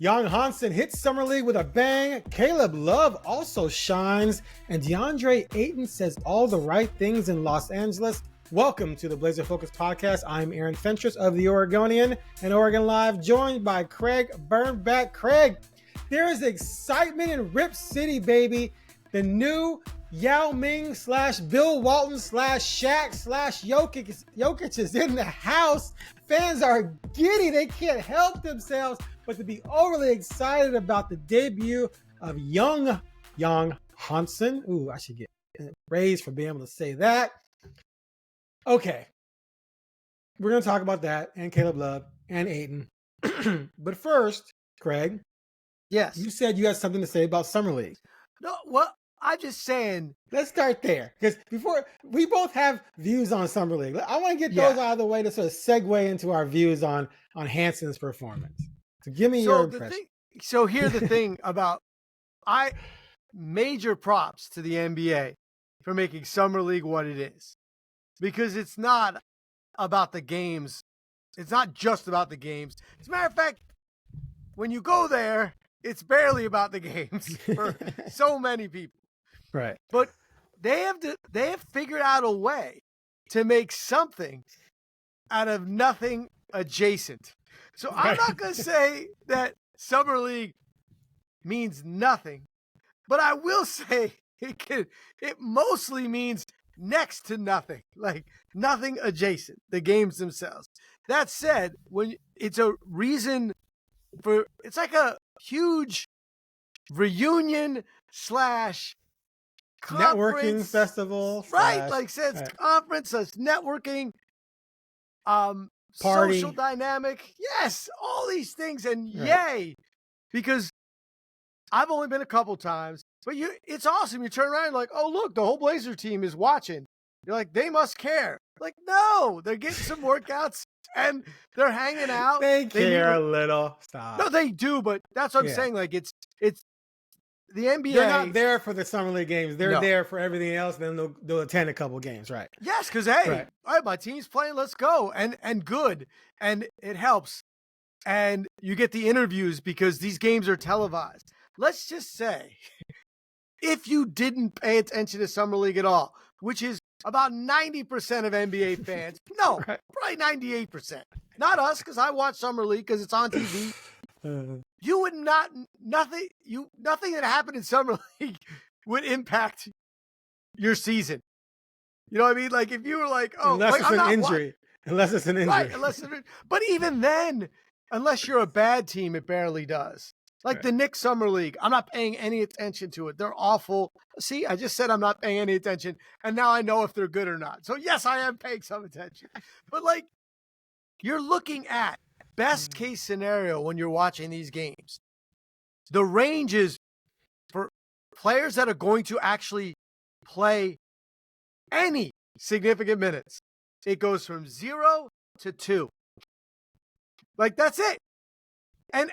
Yang Hansen hits Summer League with a bang. Caleb Love also shines. And Deandre Ayton says all the right things in Los Angeles. Welcome to the Blazer Focus podcast. I'm Aaron Fentress of the Oregonian and Oregon Live, joined by Craig Birnbach. Craig, there is excitement in Rip City, baby. The new Yao Ming / Bill Walton / Shaq / Jokic is in the house. Fans are giddy. They can't help themselves but to be overly excited about the debut of Yang Hansen. Ooh, I should get raised for being able to say that. Okay. We're going to talk about that and Caleb Love and Ayton. But first, Craig. Yes. You said you had something to say about Summer League. No, well, I'm just saying. Let's start there. Because before, we both have views on Summer League. I want to get those out of the way to sort of segue into our views on Hansen's performance. So give me your impression. Here's the thing about, major props to the NBA for making Summer League what it is. Because it's not about the games. It's not just about the games. As a matter of fact, when you go there, it's barely about the games for so many people. Right. But they have figured out a way to make something out of nothing adjacent. So I'm not going to say that Summer League means nothing, but I will say it mostly means next to nothing, like nothing adjacent, the games themselves. That said, when it's a reason for, it's like a huge reunion / networking festival, right? Like says conference, says networking, party, social dynamic. Yes, all these things, and yay, because I've only been a couple times, but it's awesome. You turn around and like, oh look, the whole Blazer team is watching. You're like, they must care. Like, no, they're getting some workouts and they're hanging out. They care a little. Stop. No, they do, but that's what I'm saying. Like, it's the NBA. They're not there for the Summer League games. They're there for everything else. Then they'll attend a couple games, right? Yes, because hey, all right, my team's playing. Let's go, and good, and it helps, and you get the interviews because these games are televised. Let's just say, if you didn't pay attention to Summer League at all, which is about 90% of NBA fans, no, probably 98%. Not us, because I watch Summer League because it's on TV. You would nothing that happened in Summer League would impact your season. You know what I mean? Like if you were like, oh, unless like, it's an injury. Unless it's an injury. Right, but even then, unless you're a bad team, it barely does. Like the Knicks Summer League, I'm not paying any attention to it. They're awful. See, I just said I'm not paying any attention, and now I know if they're good or not. So yes, I am paying some attention. But like, you're looking at best case scenario when you're watching these games. The range is for players that are going to actually play any significant minutes. It goes from 0 to 2. Like that's it.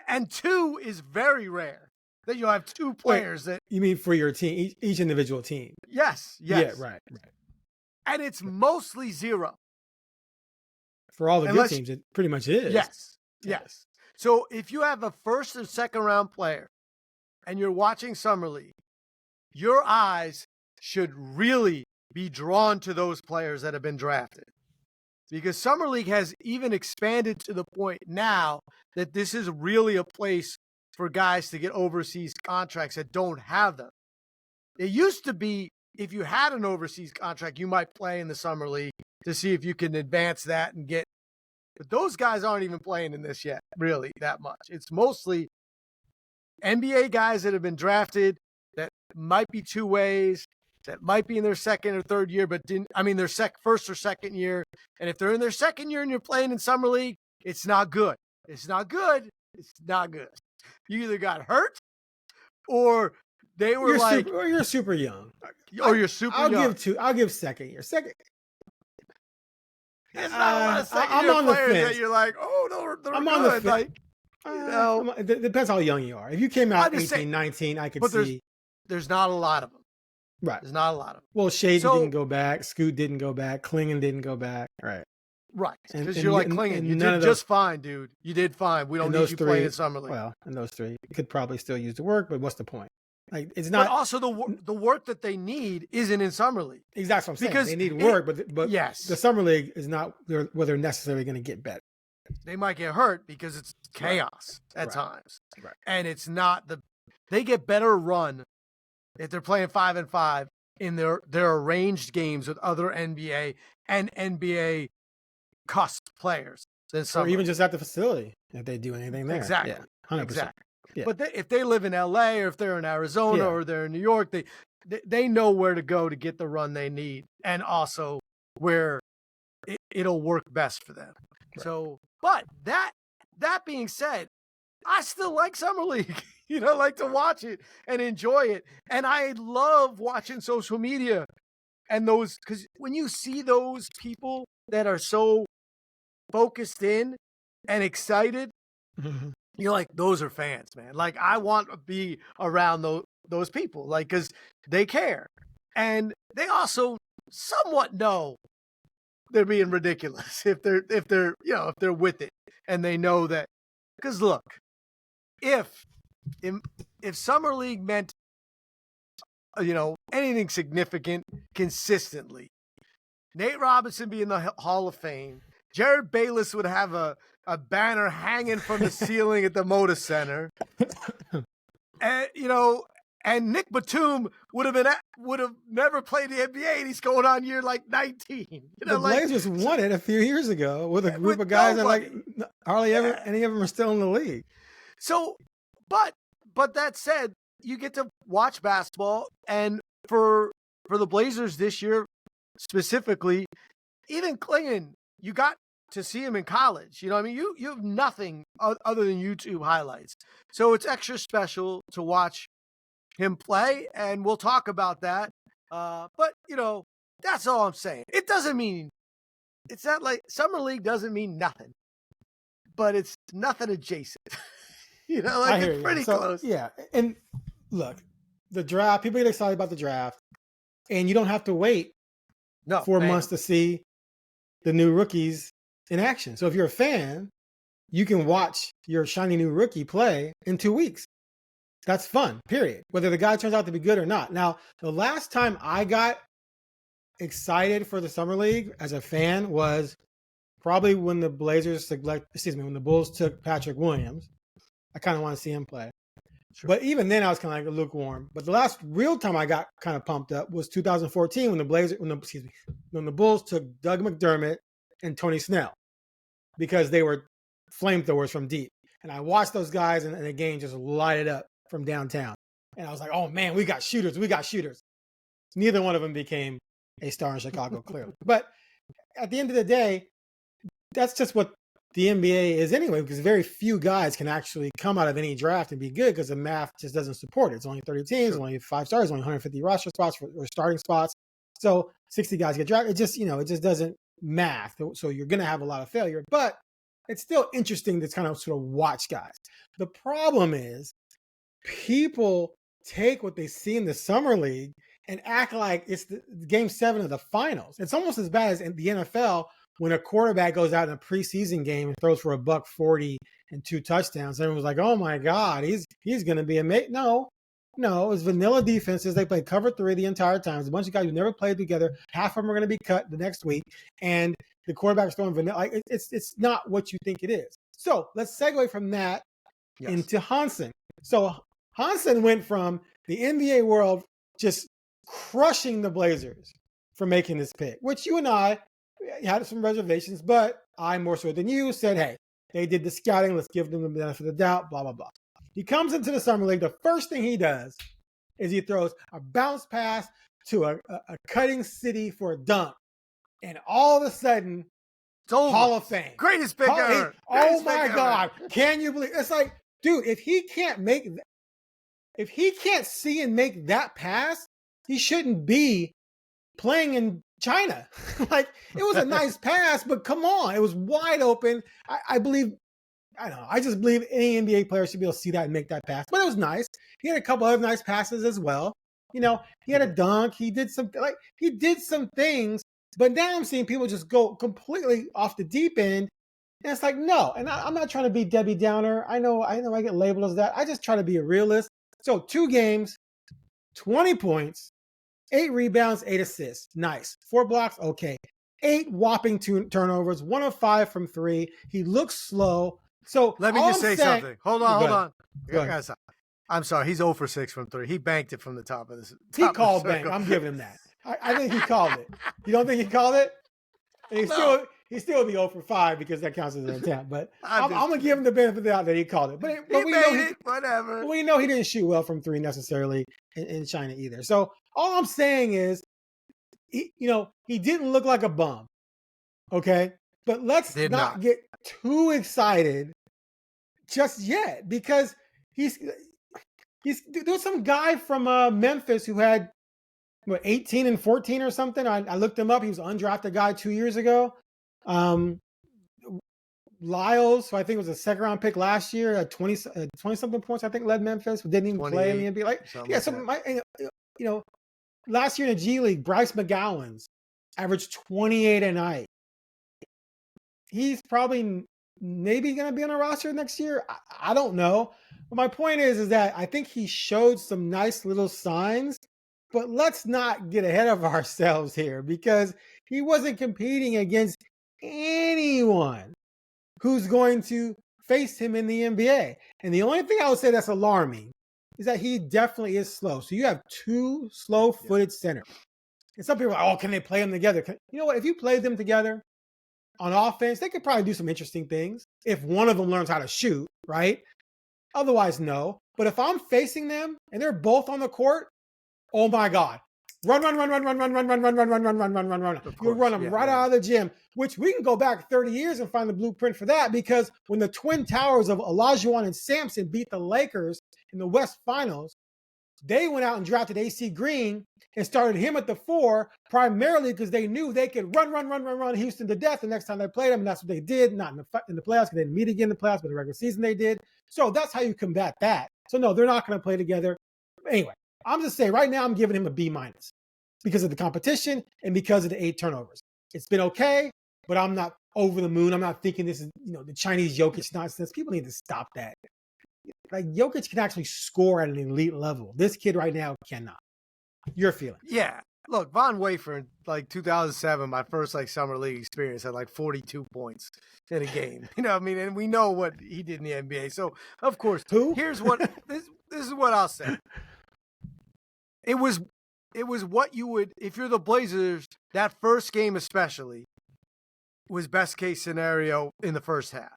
And 2 is very rare that you'll have 2 players that you mean for your team, each individual team. Yes. Yeah, right. And it's mostly 0. For all the good teams, it pretty much is. Yes. So if you have a first and second round player and you're watching Summer League, your eyes should really be drawn to those players that have been drafted. Because Summer League has even expanded to the point now that this is really a place for guys to get overseas contracts that don't have them. It used to be if you had an overseas contract, you might play in the Summer League to see if you can advance that and get. But those guys aren't even playing in this yet, really, that much. It's mostly NBA guys that have been drafted that might be two ways, that might be in their second or third year, but their first or second year. And if they're in their second year and you're playing in Summer League, it's not good. It's not good. It's not good. You either got hurt or they were or you're super young. Or you're super young. I'll give second year. It's not a lot of second year players that you're like, oh, no, they're I'm good. on the fence. Like, it depends how young you are. If you came out 18, 19, I could see. There's not a lot of them. Right. There's not a lot of them. Well, Shade didn't go back. Scoot didn't go back. Klingon didn't go back. Right. Right, And because you're like clinging. You did just fine, dude. You did fine. We don't need you playing in Summer League. Well, and those three could probably still use the work, but what's the point? Like, it's But not. also the work that they need isn't in Summer League. Exactly what I'm saying. Because they need work, but yes, the Summer League is not where they're necessarily going to get better. They might get hurt because it's chaos at times. Right. And it's not they get better run if they're playing 5-5 in their arranged games with other NBA and NBA cusp players than Summer. Or even just at the facility if they do anything there. Exactly. Yeah, 100%. Exactly. Yeah. But if they live in LA or if they're in Arizona or they're in New York, they know where to go to get the run they need and also where it'll work best for them. Right. So, but that being said, I still like Summer League. Like to watch it and enjoy it. And I love watching social media and those, because when you see those people that are so focused in and excited, you're like, those are fans, man. Like, I want to be around those people, like, because they care. And they also somewhat know they're being ridiculous if they're with it and they know that. Because look, if Summer League meant anything significant consistently, Nate Robinson be in the Hall of Fame, Jared Bayless would have a banner hanging from the ceiling at the Moda Center, and Nick Batum would have never played the NBA, and he's going on year like 19. The Blazers won it a few years ago with a group of guys that like hardly ever any of them are still in the league. So, but that said, you get to watch basketball, and for the Blazers this year specifically, even Klingon, you got to see him in college. You know what I mean? You have nothing other than YouTube highlights. So it's extra special to watch him play, and we'll talk about that. But, that's all I'm saying. It doesn't mean, it's not like Summer League doesn't mean nothing, but it's nothing adjacent. It's pretty close. Yeah. And look, the draft, people get excited about the draft, and you don't have to wait 4 months to see the new rookies in action. So if you're a fan, you can watch your shiny new rookie play in 2 weeks. That's fun, period. Whether the guy turns out to be good or not. Now, the last time I got excited for the Summer League as a fan was probably when the when the Bulls took Patrick Williams. I kind of want to see him play. Sure. But even then, I was kind of like lukewarm. But the last real time I got kind of pumped up was 2014 when the Bulls took Doug McDermott and Tony Snell because they were flamethrowers from deep. And I watched those guys and the game just light it up from downtown. And I was like, oh man, we got shooters. Neither one of them became a star in Chicago, clearly. But at the end of the day, that's just what the NBA is anyway, because very few guys can actually come out of any draft and be good because the math just doesn't support it. It's only 30 teams, only 5 stars, only 150 roster spots or starting spots. So 60 guys get drafted. It just doesn't math. So you're going to have a lot of failure, but it's still interesting to kind of sort of watch guys. The problem is people take what they see in the Summer League and act like it's the game 7 of the finals. It's almost as bad as in the NFL when a quarterback goes out in a preseason game and throws for $140 and 2 touchdowns. Everyone's like, oh my God, he's going to be amazing. No, it's vanilla defenses. They play cover 3 the entire time. It's a bunch of guys who never played together. Half of them are going to be cut the next week. And the quarterback's throwing vanilla. Like, it's not what you think it is. So let's segue from that into Hansen. So Hansen went from the NBA world just crushing the Blazers for making this pick, which you and I had some reservations, but I more so than you said, hey, they did the scouting. Let's give them the benefit of the doubt, blah, blah, blah. He comes into the Summer League. The first thing he does is he throws a bounce pass to a cutting city for a dunk. And all of a sudden, it's over. Hall of Fame. Greatest pick ever. Oh my God. Can you believe? It's like, dude, if he can't see and make that pass, he shouldn't be playing in China. Like, it was a nice pass, but come on, it was wide open. I just believe any NBA player should be able to see that and make that pass. But it was nice. He had a couple other nice passes as well. He had a dunk. He did some things But now I'm seeing people just go completely off the deep end. And it's like, no. And I'm not trying to be Debbie Downer. I know I get labeled as that. I just try to be a realist. So 2 games, 20 points, 8 rebounds, 8 assists. Nice. 4 blocks, okay. 8 whopping turnovers, 1 of 5 from 3. He looks slow. So let me just say something. Hold on. Go ahead. I'm sorry. He's 0 for 6 from 3. He banked it from the top of this. He called bank. I'm giving him that. I think he called it. You don't think he called it? And he still would be 0 for 5 because that counts as an attempt. But I'm going to give him the benefit of the doubt that he called it. But we know whatever. We know he didn't shoot well from 3 necessarily in China either. So all I'm saying is, he didn't look like a bum. Okay? But let's not get too excited just yet, because there's some guy from Memphis who had 18 and 14 or something. I looked him up. He was an undrafted guy 2 years ago. Lyles, who I think was a second round pick last year, at 20 something points, I think, led Memphis, but didn't even play in the NBA. Last year in the G League, Bryce McGowan's averaged 28 a night. He's probably maybe going to be on a roster next year. I don't know. But my point is that I think he showed some nice little signs, but let's not get ahead of ourselves here, because he wasn't competing against anyone who's going to face him in the NBA. And the only thing I would say that's alarming is that he definitely is slow. So you have 2 slow-footed centers. And some people are like, oh, can they play them together? You know what? If you play them together on offense, they could probably do some interesting things if one of them learns how to shoot, right? Otherwise, no. But if I'm facing them and they're both on the court, oh my God. Run. You run them right out of the gym, which we can go back 30 years and find the blueprint for that, because when the twin towers of Olajuwon and Sampson beat the Lakers in the West Finals, they went out and drafted AC Green and started him at the 4, primarily because they knew they could run Houston to death the next time they played them, and that's what they did. Not in the playoffs, because they didn't meet again in the playoffs, but the regular season they did. So that's how you combat that. So no, they're not going to play together. Anyway, I'm just saying right now I'm giving him a B- because of the competition and because of the 8 turnovers. It's been okay, but I'm not over the moon. I'm not thinking this is the Chinese Jokic nonsense. People need to stop that. Like, Jokic can actually score at an elite level. This kid right now cannot. Your feeling? Yeah. Look, Von Wafer in 2007, my first summer league experience, had 42 points in a game. And we know what he did in the NBA. So of course, here's what this is what I'll say. It was what you would, if you're the Blazers, that first game especially was best case scenario in the first half.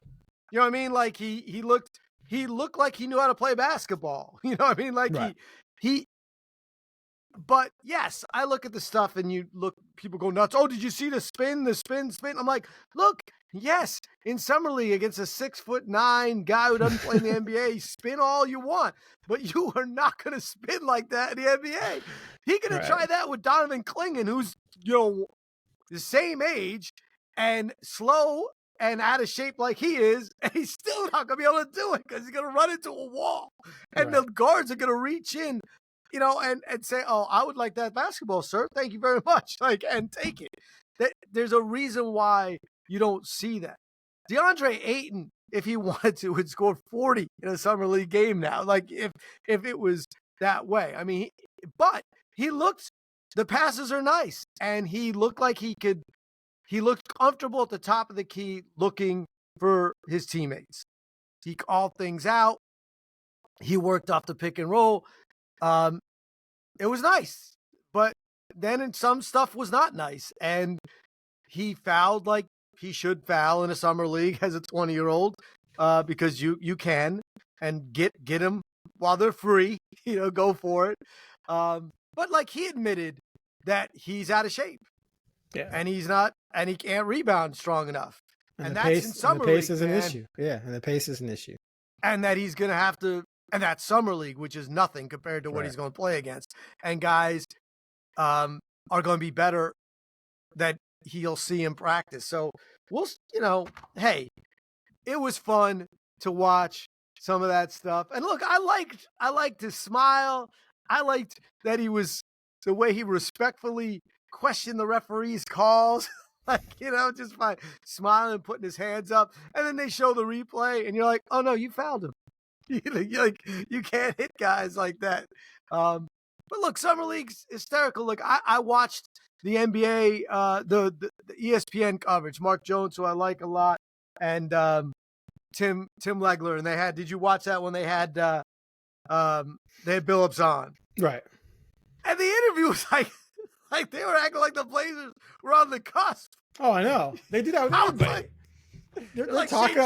You know what I mean? He looked like he knew how to play basketball. You know what I mean? Right. But yes, I look at the stuff and people go nuts. Oh, did you see the spin? I'm like, look, yes, in summer league against a 6'9" guy who doesn't play in the NBA, spin all you want, but you are not going to spin like that in the NBA. He going to try that with Donovan Clingan, who's, the same age and slow and out of shape like he is, and he's still not going to be able to do it because he's going to run into a wall. And the guards are going to reach in, and say, oh, I would like that basketball, sir. Thank you very much. And take it. There's a reason why you don't see that. Deandre Ayton, if he wanted to, would score 40 in a summer league game now. If it was that way. I mean, but he looked, the passes are nice, and he looked like he looked comfortable at the top of the key looking for his teammates. He called things out. He worked off the pick and roll. It was nice, but then some stuff was not nice, and he fouled like he should foul in a summer league as a 20-year-old, because you can, and get them while they're free, go for it. But he admitted that he's out of shape, and he's not, and he can't rebound strong enough, and that's in summer league. The pace is an issue. Yeah, and the pace is an issue, and that he's gonna have to. And that's summer league, which is nothing compared to what he's going to play against. And guys are going to be better that he'll see in practice. So hey, it was fun to watch some of that stuff. And look, I liked his smile. I liked that he was the way he respectfully question the referee's calls. Like, just by smiling and putting his hands up. And then they show the replay and you're like, oh no, you fouled him. You can't hit guys like that. But look, Summer League's hysterical. Look, I watched the NBA, the ESPN coverage, Mark Jones, who I like a lot, and Tim Legler. And did you watch that when they had Billups on? Right. And the interview was like they were acting like the Blazers were on the cusp. Oh, I know. They do that with everybody. They're like talking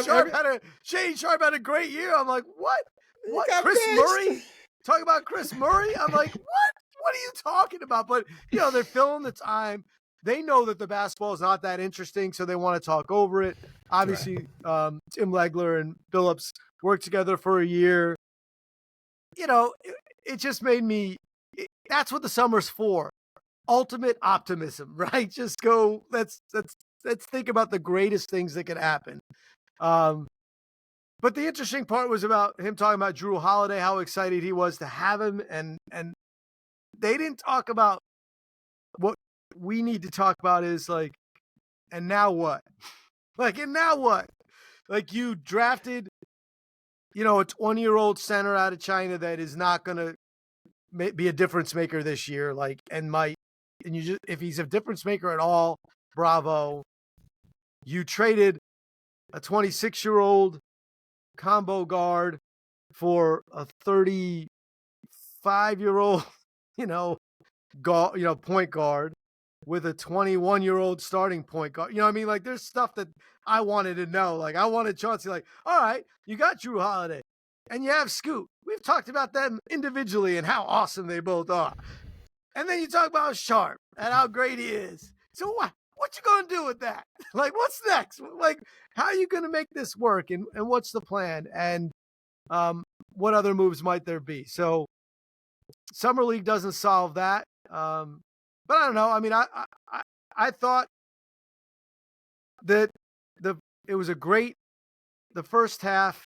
Shane Sharp had a great year. I'm like, what? What? Chris bitched. Murray? Talking about Chris Murray? I'm like, what? What are you talking about? But, they're filling the time. They know that the basketball is not that interesting, so they want to talk over it. Obviously, right. Tim Legler and Billups worked together for a year. It just made me – that's what the summer's for. Ultimate optimism, right? Just go, let's think about the greatest things that could happen. But the interesting part was about him talking about Drew Holiday, how excited he was to have him. And they didn't talk about what we need to talk about is like, and now what? And now what? Like you drafted, a 20-year-old center out of China that is not going to be a difference maker this year, if he's a difference maker at all, bravo. You traded a 26-year-old combo guard for a 35-year-old, point guard with a 21-year-old starting point guard. There's stuff that I wanted to know. Like I wanted Chauncey, all right, you got Drew Holiday and you have Scoot. We've talked about them individually and how awesome they both are. And then you talk about Sharp and how great he is. So what you going to do with that? What's next? How are you going to make this work? And what's the plan? And what other moves might there be? So Summer League doesn't solve that. But I don't know. I mean, I thought that it was the first half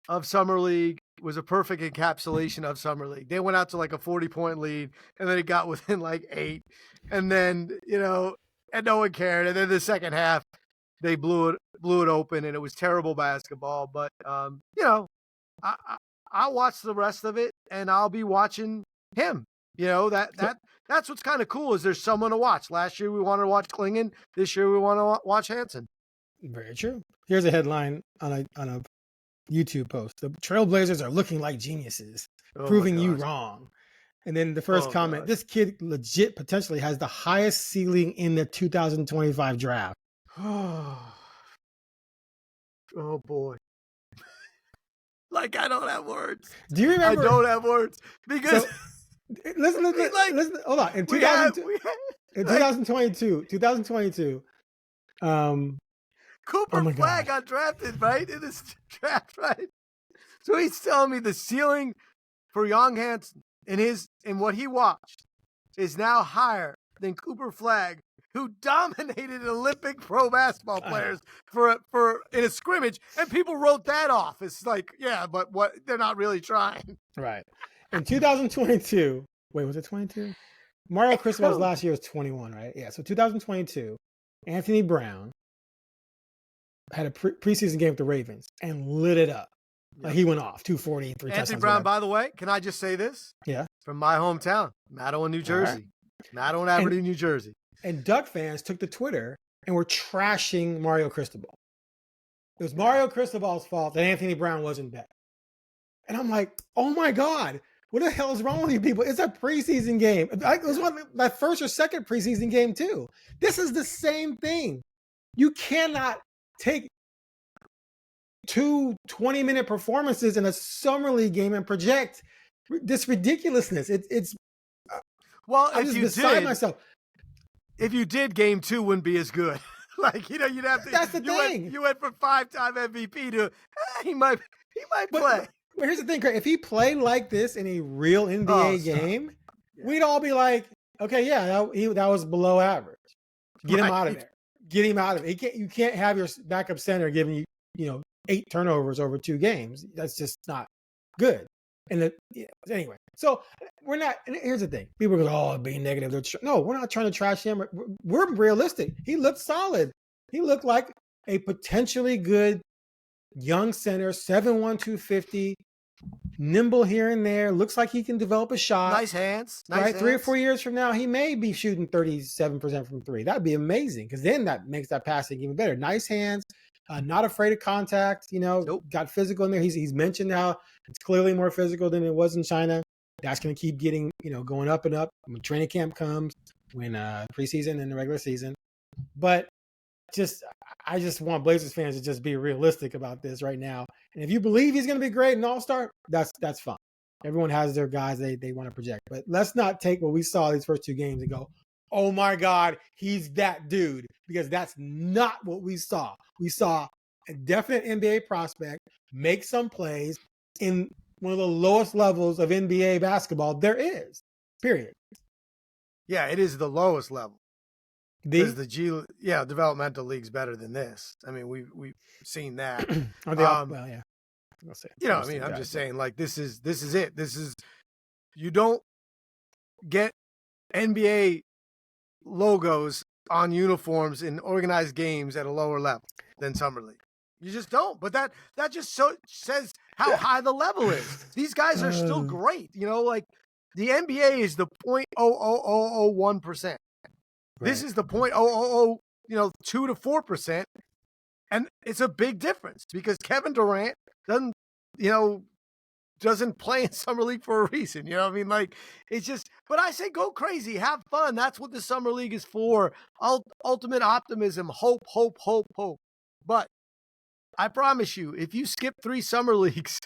of Summer League was a perfect encapsulation of Summer League. They went out to a 40-point lead, and then it got within 8. And then, and no one cared. And then the second half, they blew it open, and it was terrible basketball. But, I'll watch the rest of it, and I'll be watching him. That's what's kind of cool is there's someone to watch. Last year, we wanted to watch Klingon. This year, we want to watch Hansen. Very true. Here's a headline on a YouTube post. The Trailblazers are looking like geniuses, proving you wrong. And then the first comment, this kid legit potentially has the highest ceiling in the 2025 draft. Oh boy. I don't have words. Do you remember? I don't have words because listen, hold on. In 2022, Cooper Flag got drafted, right? In this draft, right? So he's telling me the ceiling for Yang Hansen in what he watched is now higher than Cooper Flag, who dominated Olympic pro basketball players for in a scrimmage, and people wrote that off. It's but what they're not really trying. Right. In 2022, wait, was it 22? Mario Cristobal's last year was 21, right? Yeah. So 2022, Anthony Brown had a preseason game with the Ravens and lit it up. He went off 240, 3 touchdowns. Anthony Brown, by the way, can I just say this? Yeah. From my hometown, Mattawa, New Jersey. Right. Mattawa, Aberdeen, New Jersey. And Duck fans took to Twitter and were trashing Mario Cristobal. It was Mario Cristobal's fault that Anthony Brown wasn't back. And I'm like, oh my God, what the hell is wrong with you people? It's a preseason game. It was my first or second preseason game too. This is the same thing. You cannot take 2 20-minute performances in a summer league game and project this ridiculousness. It's well, I'm if just you beside did, myself. If you did, game 2 wouldn't be as good. You'd have to. That's the thing. You went from 5-time MVP to he might play. But here's the thing, Craig. If he played like this in a real NBA game, we'd all be like, okay, yeah, that was below average. Get him out of there. Get him out of it. You can't have your backup center giving you 8 turnovers over 2 games. That's just not good. Anyway, so we're not. And here's the thing: people go, "Oh, being negative." No, we're not trying to trash him. We're realistic. He looked solid. He looked like a potentially good young center, 7'1", 250, nimble here and there. Looks like he can develop a shot. Nice hands. Right, 3 or 4 years from now, he may be shooting 37% from three. That'd be amazing because then that makes that passing even better. Nice hands. Not afraid of contact, got physical in there. He's mentioned how it's clearly more physical than it was in China. That's going to keep getting, going up and up when training camp comes, when preseason and the regular season. But I just want Blazers fans to just be realistic about this right now. And if you believe he's going to be great and all-star, that's fine. Everyone has their guys they want to project. But let's not take what we saw these first two games and go, oh my God, he's that dude. Because that's not what we saw. We saw a definite NBA prospect make some plays in one of the lowest levels of NBA basketball there is. Period. Yeah, it is the lowest level. Because developmental league's better than this. I mean, we've seen that. Well, yeah. I'm just saying, like, this is it. You don't get NBA logos on uniforms in organized games at a lower level than Summer League. You just don't. But that just says how high the level is. These guys are still great. Like the NBA is the 0.00001%. This is the 0.000, 2 to 4%. And it's a big difference because Kevin Durant doesn't play in Summer League for a reason. You know what I mean? Like, it's just, but I say go crazy, have fun. That's what the Summer League is for. Ultimate optimism, hope. But I promise you, if you skip 3 Summer Leagues,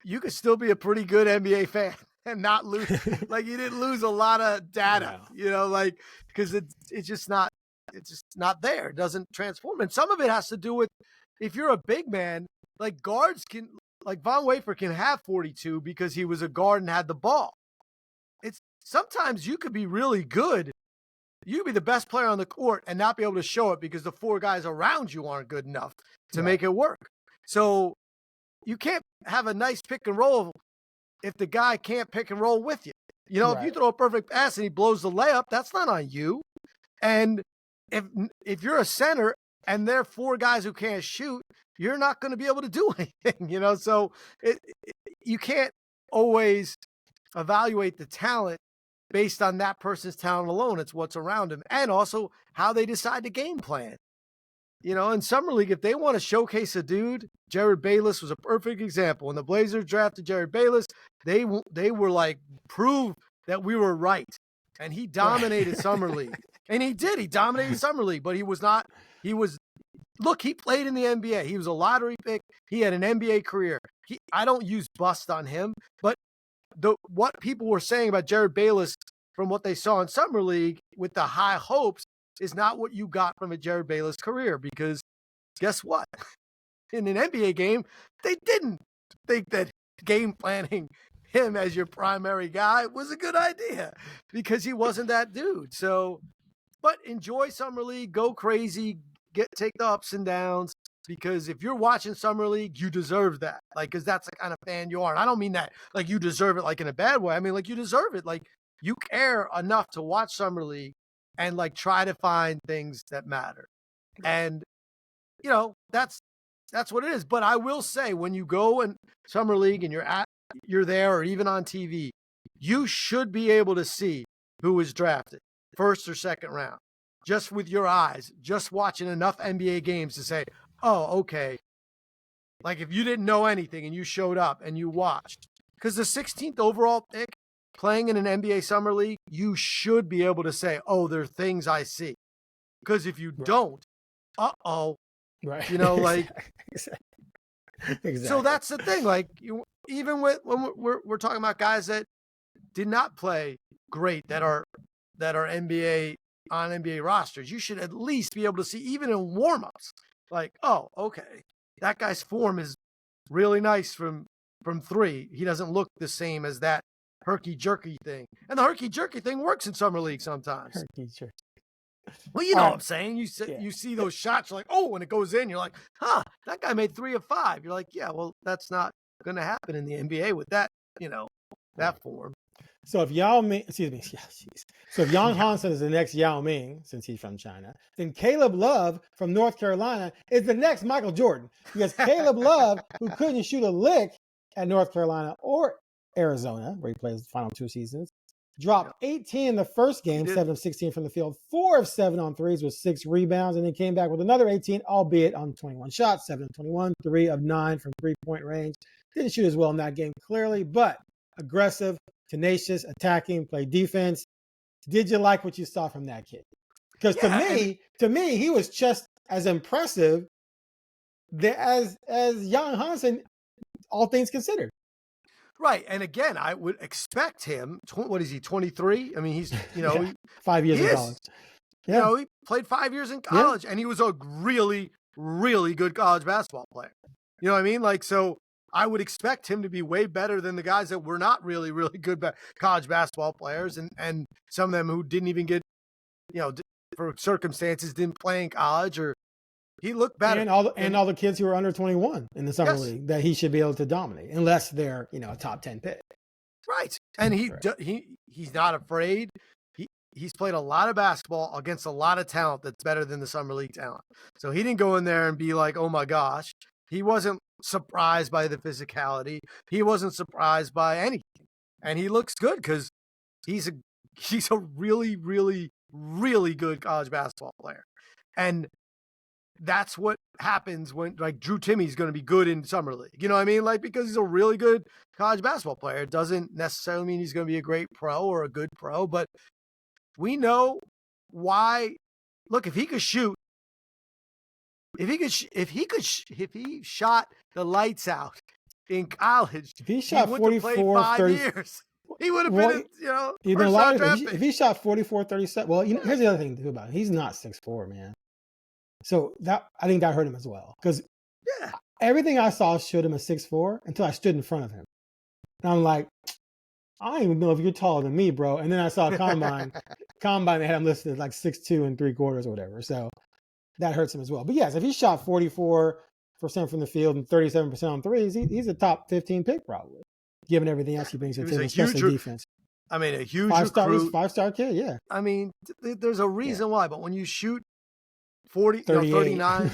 you could still be a pretty good NBA fan and not lose. Like, you didn't lose a lot of data, because it's just not there. It doesn't transform. And some of it has to do with, if you're a big man, like guards can, like Von Wafer can have 42 because he was a guard and had the ball. It's sometimes you could be really good. You could be the best player on the court and not be able to show it because the 4 guys around you aren't good enough to make it work. So you can't have a nice pick and roll if the guy can't pick and roll with you. If you throw a perfect pass and he blows the layup, that's not on you. And if you're a center and there are 4 guys who can't shoot, you're not going to be able to do anything, So you can't always evaluate the talent based on that person's talent alone. It's what's around him and also how they decide to game plan. In Summer League, if they want to showcase a dude, Jared Bayless was a perfect example. When the Blazers drafted Jared Bayless, they were like, prove that we were right. And he dominated Summer League. And he did. He dominated Summer League, but he played in the NBA. He was a lottery pick. He had an NBA career. I don't use bust on him, but what people were saying about Jared Bayless from what they saw in Summer League with the high hopes is not what you got from a Jared Bayless career, because guess what? In an NBA game, they didn't think that game planning him as your primary guy was a good idea because he wasn't that dude. So, but enjoy Summer League, go crazy, take the ups and downs, because if you're watching Summer League, you deserve that. Like, because that's the kind of fan you are. And I don't mean that like you deserve it like in a bad way. I mean, like, you deserve it. Like, you care enough to watch Summer League and like try to find things that matter. And, that's what it is. But I will say, when you go in Summer League and you're there or even on TV, you should be able to see who was drafted first or second round, just with your eyes, just watching enough NBA games to say, oh, okay. Like, if you didn't know anything and you showed up and you watched, because the 16th overall pick playing in an NBA Summer League, you should be able to say, oh, there are things I see. Because if you don't, right. Like, exactly. So that's the thing. Like, even when we're talking about guys that did not play great, that are NBA on NBA rosters, you should at least be able to see, even in warmups, like, oh, okay, that guy's form is really nice from 3. He doesn't look the same as that herky-jerky thing. And the herky-jerky thing works in Summer League sometimes. Herky-jerky. Well, you know what I'm saying. You see those shots, you're like, oh, when it goes in, you're like, that guy made 3 of 5. You're like, yeah, well, that's not going to happen in the NBA with that that form. So if Yao Ming, excuse me, so if Yang Hansen is the next Yao Ming, since he's from China, then Caleb Love from North Carolina is the next Michael Jordan. Because Caleb Love, who couldn't shoot a lick at North Carolina or Arizona, where he plays the final 2 seasons, dropped 18 in the first game, 7 of 16 from the field, 4 of 7 on threes with 6 rebounds, and then came back with another 18, albeit on 21 shots, 7 of 21, 3 of 9 from three-point range. Didn't shoot as well in that game, clearly, but aggressive, tenacious, attacking, play defense. Did you like what you saw from that kid? Because to me, he was just as impressive as Yang Hansen, all things considered. Right. And again, I would expect him, what is he, 23? I mean, he's, 5 years in college. Yeah. He played 5 years in college and he was a really, really good college basketball player. You know what I mean? Like, so I would expect him to be way better than the guys that were not really, really good college basketball players, and some of them who didn't even get, for circumstances, didn't play in college, or he looked better. And all the kids who were under 21 in the summer league that he should be able to dominate, unless they're a top 10 pick. Right, and he's not afraid. He's played a lot of basketball against a lot of talent that's better than the summer league talent. So he didn't go in there and be like, oh my gosh. He wasn't surprised by the physicality. He wasn't surprised by anything. And he looks good because he's a really, really, really good college basketball player. And that's what happens when, like, Drew Timmy's going to be good in summer league. You know what I mean? Like, because he's a really good college basketball player. It doesn't necessarily mean he's going to be a great pro or a good pro, but we know why. Look, if he could shoot, if he shot the lights out in college, if he shot 44, 30 years, he would have been, if he shot 44, 37. Well, here's the other thing to do about it. He's not 6'4", man. So I think that hurt him as well. Because everything I saw showed him a 6'4" until I stood in front of him. And I'm like, I don't even know if you're taller than me, bro. And then I saw a combine. They had him listed like 6'2" 3/4" or whatever. So that hurts him as well. But yes, if he shot 44% from the field and 37% on threes, he's a top 15 pick probably, given everything else he brings to the team, especially defense. I mean, a huge recruit. 5-star kid, yeah. I mean, there's a reason why, but when you shoot 39,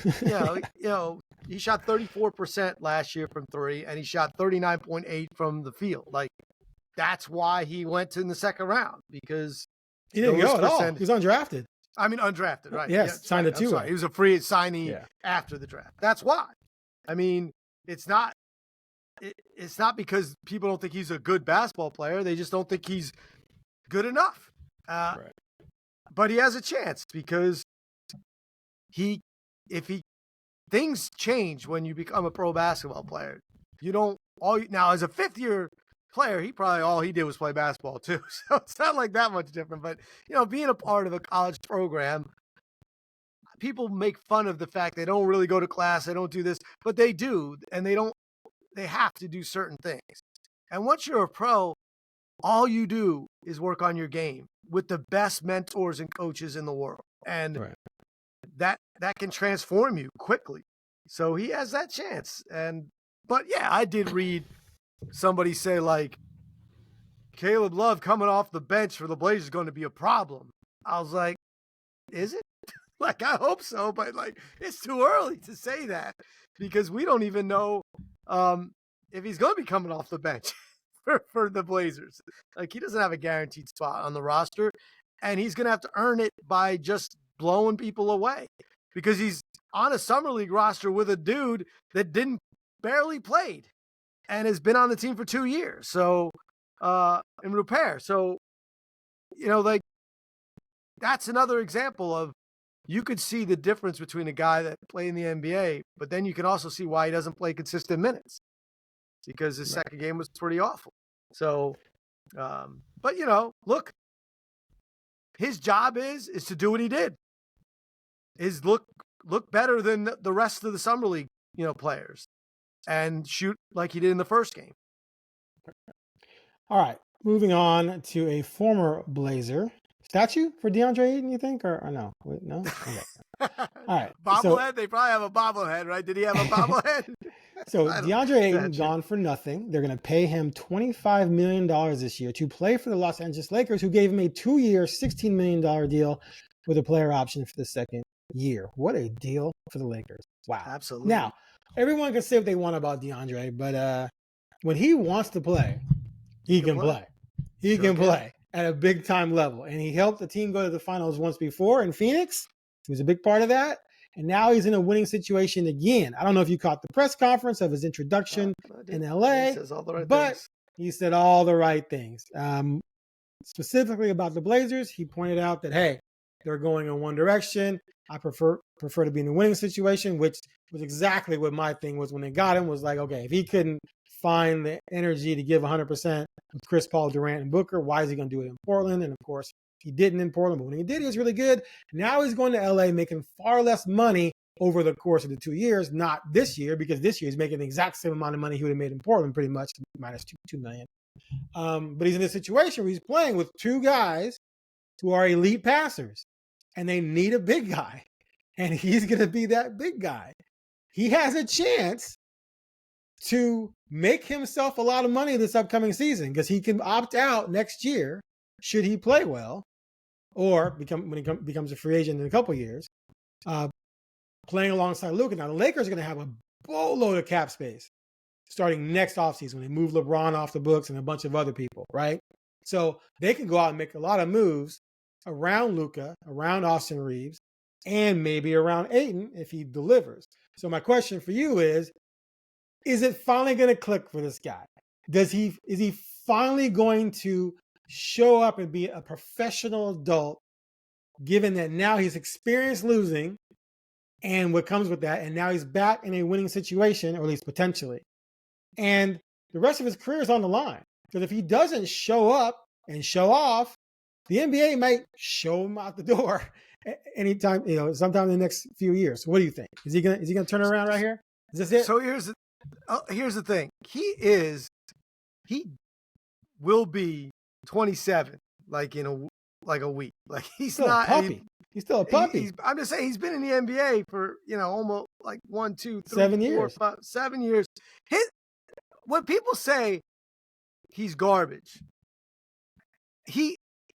he shot 34% last year from 3, and he shot 39.8 from the field. Like, that's why he went in the second round, because he didn't go at all. He was undrafted. I mean, undrafted, right? Yes, signed a 2-way. He was a free signee after the draft. That's why. I mean, it's not because people don't think he's a good basketball player. They just don't think he's good enough. Right. But he has a chance because things change when you become a pro basketball player. Now as a 5th-year player, all he did was play basketball too. So it's not like that much different. But, being a part of a college program, people make fun of the fact they don't really go to class, they don't do this, but they do. And they have to do certain things. And once you're a pro, all you do is work on your game with the best mentors and coaches in the world. And that can transform you quickly. So he has that chance. But yeah, I did read somebody say, like, Caleb Love coming off the bench for the Blazers is going to be a problem. I was like, is it? Like, I hope so, but like, it's too early to say that because we don't even know if he's going to be coming off the bench for the Blazers. Like, he doesn't have a guaranteed spot on the roster, and he's going to have to earn it by just blowing people away because he's on a summer league roster with a dude that barely played and has been on the team for 2 years. So, in repair. So, like, that's another example of, you could see the difference between a guy that played in the NBA, but then you can also see why he doesn't play consistent minutes because his second game was pretty awful. So, but look, his job is to do what he did, is look better than the rest of the summer league, players, and shoot like he did in the first game. All right, moving on to a former Blazer. Statue for Deandre Ayton, you think, or no? Wait, no. Okay. right. Bobblehead? They probably have a bobblehead, right? Did he have a bobblehead? So DeAndre Ayton gone for nothing. They're going to pay him $25 million this year to play for the Los Angeles Lakers, who gave him a 2-year, $16 million deal with a player option for the second year. What a deal for the Lakers. Wow. Absolutely. Now, everyone can say what they want about DeAndre, but when he wants to play, he can play. He can play at a big-time level. And he helped the team go to the finals once before in Phoenix. He was a big part of that. And now he's in a winning situation again. I don't know if you caught the press conference of his introduction in LA, he said all the right things. Specifically about the Blazers, he pointed out that, hey, they're going in one direction. I prefer to be in a winning situation, which was exactly what my thing was when they got him, was like, okay, if he couldn't find the energy to give 100% with Chris Paul, Durant, and Booker, why is he going to do it in Portland? And of course, he didn't in Portland, but when he did, he was really good. Now he's going to LA making far less money over the course of the 2 years, not this year, because this year he's making the exact same amount of money he would have made in Portland, pretty much, minus $2 million. But he's in a situation where he's playing with two guys who are elite passers, and they need a big guy, and he's going to be that big guy. He has a chance to make himself a lot of money this upcoming season because he can opt out next year should he play well, or when he becomes a free agent in a couple years, playing alongside Luka. Now, the Lakers are going to have a boatload of cap space starting next offseason when they move LeBron off the books and a bunch of other people, right? So they can go out and make a lot of moves around Luka, around Austin Reeves, and maybe around Ayton if he delivers. So my question for you is it finally going to click for this guy? Is he finally going to show up and be a professional adult, given that now he's experienced losing and what comes with that, and now he's back in a winning situation, or at least potentially, and the rest of his career is on the line? Because if he doesn't show up and show off, the NBA might show him out the door anytime, sometime in the next few years. So what do you think? Is he gonna turn around right here? Is this it? So here's the thing. He will be 27, like in a week. Like he's still not a puppy. He's still a puppy. I'm just saying he's been in the NBA for almost like 1, 2, 3, 7 4, years. 5, 7 years. When people say he's garbage,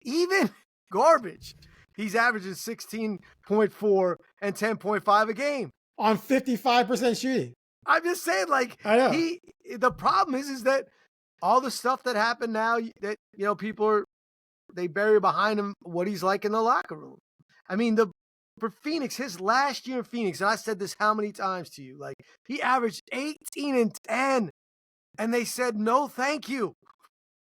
even garbage, he's averaging 16.4 and 10.5 a game on 55% shooting. I'm just saying, like, I know. The problem is that all the stuff that happened now that, people they bury behind him what he's like in the locker room. I mean, for Phoenix, his last year in Phoenix, and I said this how many times to you, like, he averaged 18 and 10, and they said, no, thank you.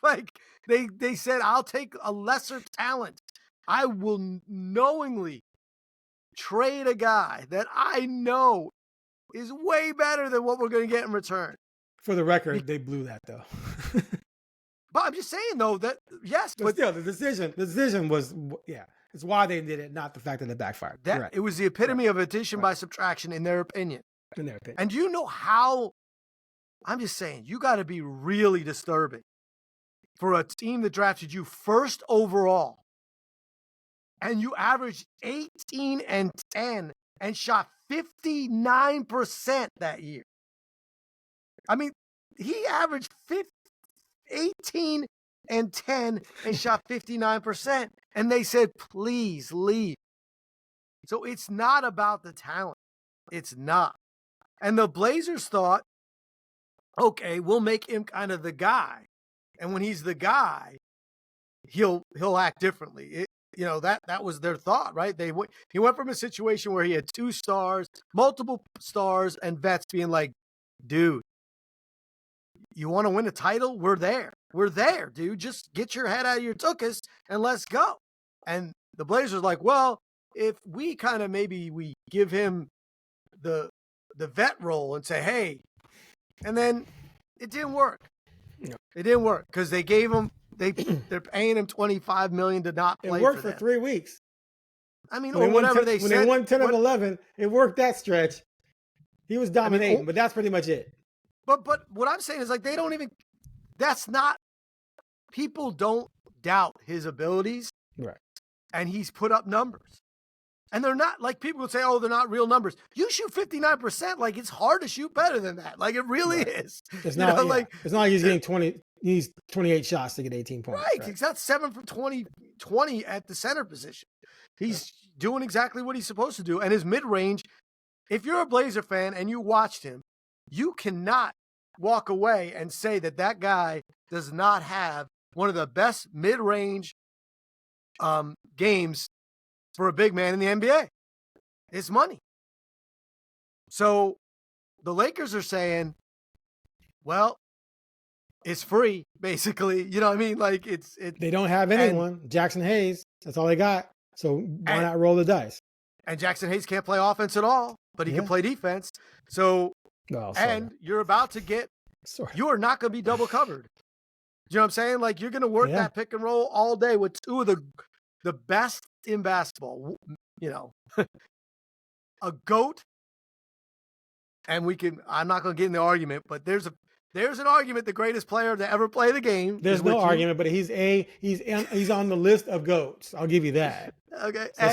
Like, they said, I'll take a lesser talent. I will knowingly trade a guy that I know is way better than what we're going to get in return. For the record, they blew that, though. But I'm just saying, though, that, yes. But still, the decision was, it's why they did it, not the fact that it backfired. It was the epitome of addition by subtraction, in their opinion. And you know how, I'm just saying, you got to be really disturbing for a team that drafted you first overall, and you averaged 18 and 10 and shot 59% that year. I mean, he averaged 18 and 10 and shot 59%. And they said, please leave. So it's not about the talent. It's not. And the Blazers thought, okay, we'll make him kind of the guy. And when he's the guy, he'll act differently. That was their thought, right? He went from a situation where he had 2 stars, multiple stars, and vets being like, dude, you want to win a title? We're there. We're there, dude. Just get your head out of your tuchus and let's go. And the Blazers like, well, if we kind of we give him the vet role and say, hey, and then it didn't work. No. It didn't work because they gave him, they're paying him $25 million to not play. It worked for 3 weeks. I mean, or whatever they said. When they won 10 of 11, it worked that stretch. He was dominating, but that's pretty much it. But what I'm saying is, like, people don't doubt his abilities. Right. And he's put up numbers. And they're not, like, people would say, oh, they're not real numbers. You shoot 59%. Like, it's hard to shoot better than that. Like, it really is. It's not, it's not like he's getting 20. He needs 28 shots to get 18 points. Right. He's got 7 from 20 at the center position. He's doing exactly what he's supposed to do. And his mid-range, if you're a Blazer fan and you watched him, you cannot walk away and say that that guy does not have one of the best mid-range games for a big man in the NBA. It's money. So the Lakers are saying, well, it's free, basically. You know what I mean? Like, they don't have anyone. Jackson Hayes, that's all they got. So why not roll the dice? And Jackson Hayes can't play offense at all, but he can play defense. So, you're about to get, you are not going to be double covered. You know what I'm saying? Like, you're going to work that pick and roll all day with two of the best in basketball, you know, a GOAT. And I'm not going to get in the argument, but there's an argument the greatest player to ever play the game. There's no argument, but he's on the list of GOATs. I'll give you that. Okay. So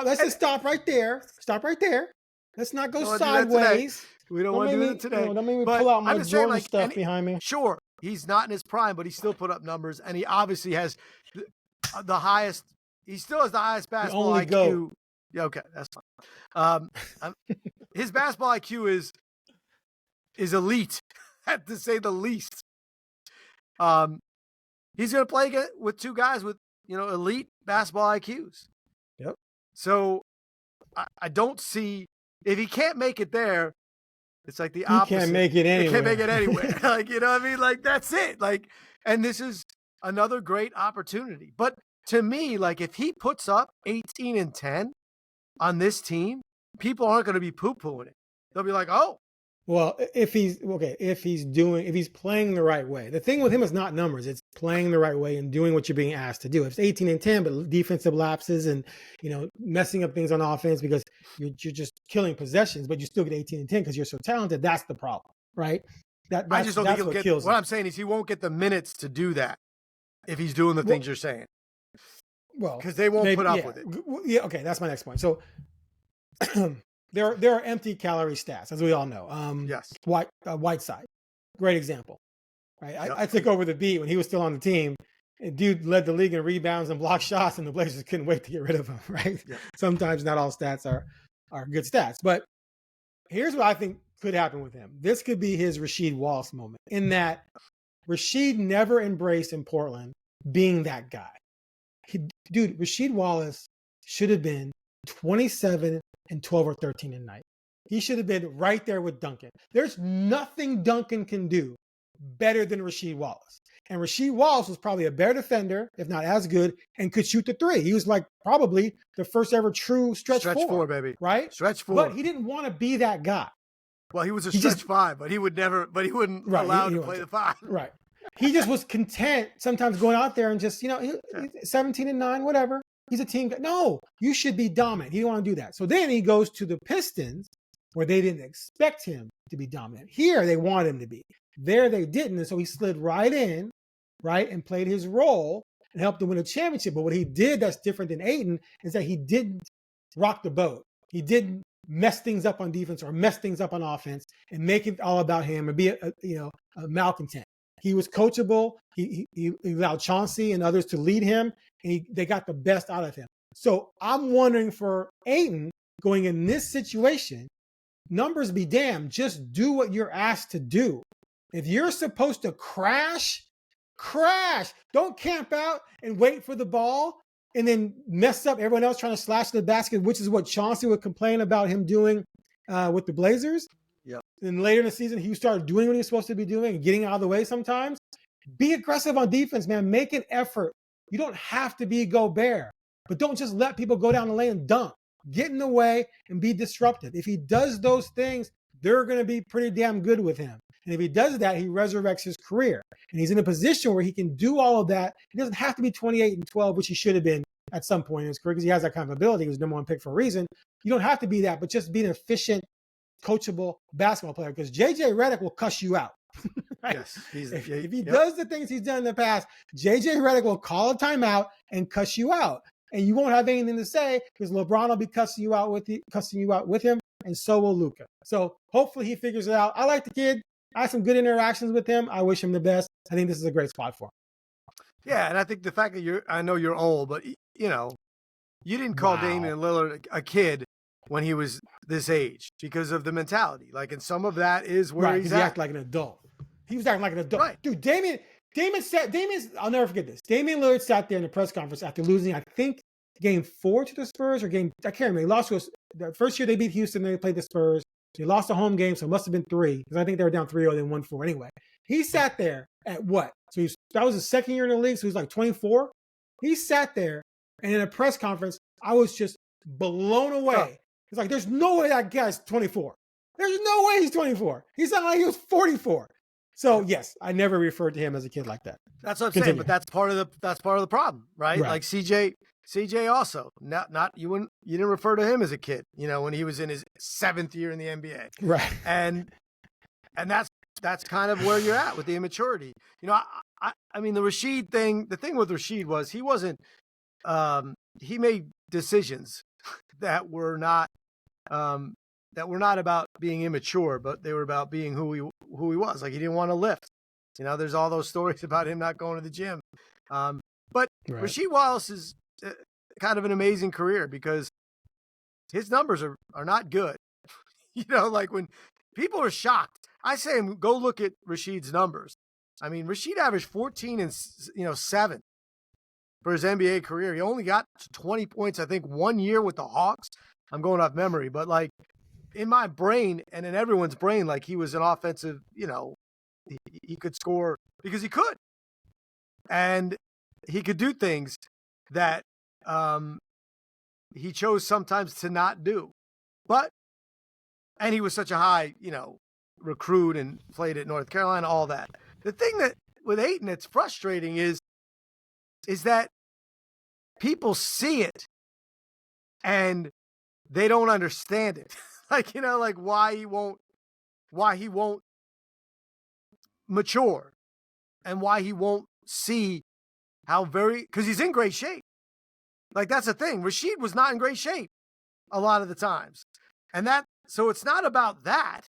let's just stop right there. Stop right there. Let's not go sideways. We don't want to do that today. Don't make me pull out my Jordan stuff behind me. Sure, he's not in his prime, but he still put up numbers, and he obviously has the highest. He still has the highest basketball IQ. GOAT. Yeah, okay, that's fine. His basketball IQ is elite, to say the least. He's going to play with two guys with, elite basketball IQs. Yep. So I don't see, if he can't make it there, it's like the opposite. He can't make it anywhere. He can't make it anywhere. Like, you know what I mean? Like, that's it. Like, and this is another great opportunity. But to me, like, if he puts up 18 and 10 on this team, people aren't going to be poo-pooing it. They'll be like, oh. Well, if he's playing the right way. The thing with him is not numbers. It's playing the right way and doing what you're being asked to do. If it's 18 and 10, but defensive lapses and, messing up things on offense because you're just killing possessions, but you still get 18 and 10 because you're so talented, that's the problem, right? I just don't think he'll get, what I'm saying is he won't get the minutes to do that if he's doing the things you're saying. Well, because they won't put up with it. Yeah, okay, that's my next point. So there are empty calorie stats, as we all know. Yes. Whiteside, great example. Right, yep. I took over the beat when he was still on the team. And dude led the league in rebounds and block shots, and the Blazers couldn't wait to get rid of him. Right. Yep. Sometimes not all stats are good stats, but here's what I think could happen with him. This could be his Rasheed Wallace moment, in that Rasheed never embraced in Portland being that guy. Rasheed Wallace should have been 27 and 12 or 13 a night. He should have been right there with Duncan. There's nothing Duncan can do better than Rasheed Wallace. And Rasheed Wallace was probably a better defender, if not as good, and could shoot the three. He was like probably the first ever true stretch four, baby. Right? Stretch four. But he didn't want to be that guy. Well, he was a stretch five, but he wouldn't allow him to play the five. Right. He just was content sometimes going out there and just, he's 17 and 9, whatever. He's a team guy. No, you should be dominant. He didn't want to do that. So then he goes to the Pistons, where they didn't expect him to be dominant. Here, they wanted him to be. There, they didn't. And so he slid right in, right, and played his role and helped them win a championship. But what he did that's different than Ayton is that he didn't rock the boat. He didn't mess things up on defense or mess things up on offense and make it all about him and be a malcontent. He was coachable. He allowed Chauncey and others to lead him, and they got the best out of him. So I'm wondering for Ayton going in this situation, numbers be damned, just do what you're asked to do. If you're supposed to crash. Don't camp out and wait for the ball and then mess up everyone else trying to slash the basket, which is what Chauncey would complain about him doing with the Blazers. Yep. And later in the season, he started doing what he was supposed to be doing and getting out of the way sometimes. Be aggressive on defense, man. Make an effort. You don't have to be Gobert, but don't just let people go down the lane and dunk. Get in the way and be disruptive. If he does those things, they're going to be pretty damn good with him. And if he does that, he resurrects his career. And he's in a position where he can do all of that. He doesn't have to be 28 and 12, which he should have been at some point in his career because he has that kind of ability. He was number one pick for a reason. You don't have to be that, but just be an efficient, coachable basketball player, because JJ Redick will cuss you out. Right? Yes. If he does the things he's done in the past, JJ Redick will call a timeout and cuss you out. and you won't have anything to say because LeBron will be cussing you out with him, and so will Luka. So hopefully he figures it out. I like the kid. I had some good interactions with him. I wish him the best. I think this is a great spot for him. Yeah, and I think the fact that I know you're old, but you know, you didn't call Damian Lillard a kid when he was this age because of the mentality. Like, and some of that is where he's he acted like an adult. He was acting like an adult. Right. Dude, I'll never forget this. Damian Lillard sat there in the press conference after losing, I think, game 4 to the Spurs I can't remember. They lost to us. The first year they beat Houston, they played the Spurs. They lost a home game, so it must have been 3 because I think they were down 3-0, then 1-4. Anyway, he sat there at what? So that was his second year in the league, so he was like 24. He sat there, and in a press conference, I was just blown away. It's like, there's no way that guy's 24. There's no way he's 24. He sounded like he was 44. So yes, I never referred to him as a kid like that. That's what I'm saying, but that's part of the problem, right? Like CJ also, you didn't refer to him as a kid, when he was in his 7th year in the NBA, right? And that's kind of where you're at with the immaturity. I mean, the Rashid thing. The thing with Rashid was he wasn't. He made decisions that were not about being immature, but they were about being who he was. Like, he didn't want to lift. There's all those stories about him not going to the gym. But right. Rasheed Wallace is kind of an amazing career because his numbers are not good. Like when people are shocked, I say, go look at Rasheed's numbers. I mean, Rasheed averaged 14 and 7 for his NBA career. He only got 20 points, I think, 1 year with the Hawks. I'm going off memory, but like in my brain and in everyone's brain, like he was an offensive, he could score because he could. And he could do things that he chose sometimes to not do. And he was such a high, recruit and played at North Carolina, all that. The thing that with Ayton that's frustrating is that people see it and they don't understand it. Like, like why he won't mature and why he won't see because he's in great shape. Like, that's the thing. Rasheed was not in great shape a lot of the times. So it's not about that.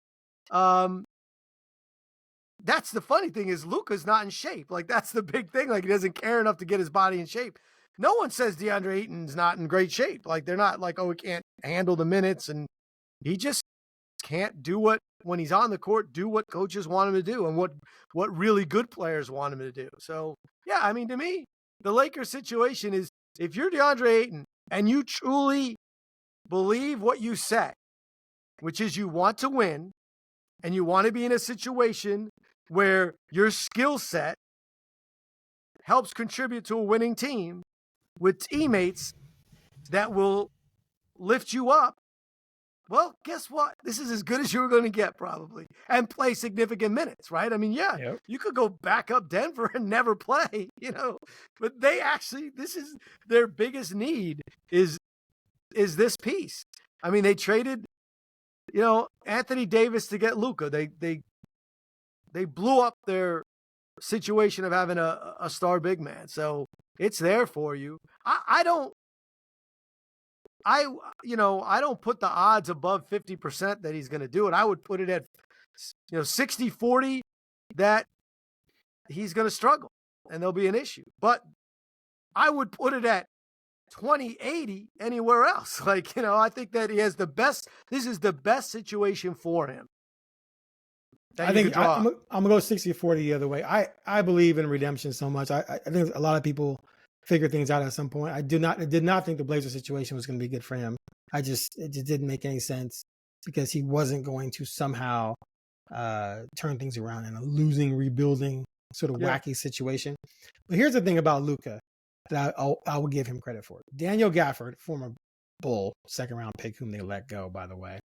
That's the funny thing is Luka's not in shape. Like, that's the big thing. Like, he doesn't care enough to get his body in shape. No one says Deandre Ayton's not in great shape. Like, they're not like, oh, he can't handle the minutes, and he just can't do when he's on the court, do what coaches want him to do and what really good players want him to do. So, yeah, I mean, to me, the Lakers situation is if you're DeAndre Ayton and you truly believe what you say, which is you want to win and you want to be in a situation where your skill set helps contribute to a winning team with teammates that will lift you up, well, guess what? This is as good as you were going to get probably and play significant minutes, right? I mean, You could go back up Denver and never play, but this is their biggest need is this piece. I mean, they traded, Anthony Davis to get Luka. They blew up their situation of having a star big man. So it's there for you. I don't put the odds above 50% that he's going to do it. I would put it at 60-40 that he's going to struggle and there'll be an issue. But I would put it at 20-80 anywhere else. Like, I think that he has this is the best situation for him. I think I'm going to go 60-40 the other way. I believe in redemption so much. I think a lot of people figure things out at some point. I did not think the Blazer situation was going to be good for him. It just didn't make any sense because he wasn't going to somehow turn things around in a losing, rebuilding sort of wacky situation. But here's the thing about Luka that I will give him credit for. Daniel Gafford, former Bull, second-round pick, whom they let go, by the way,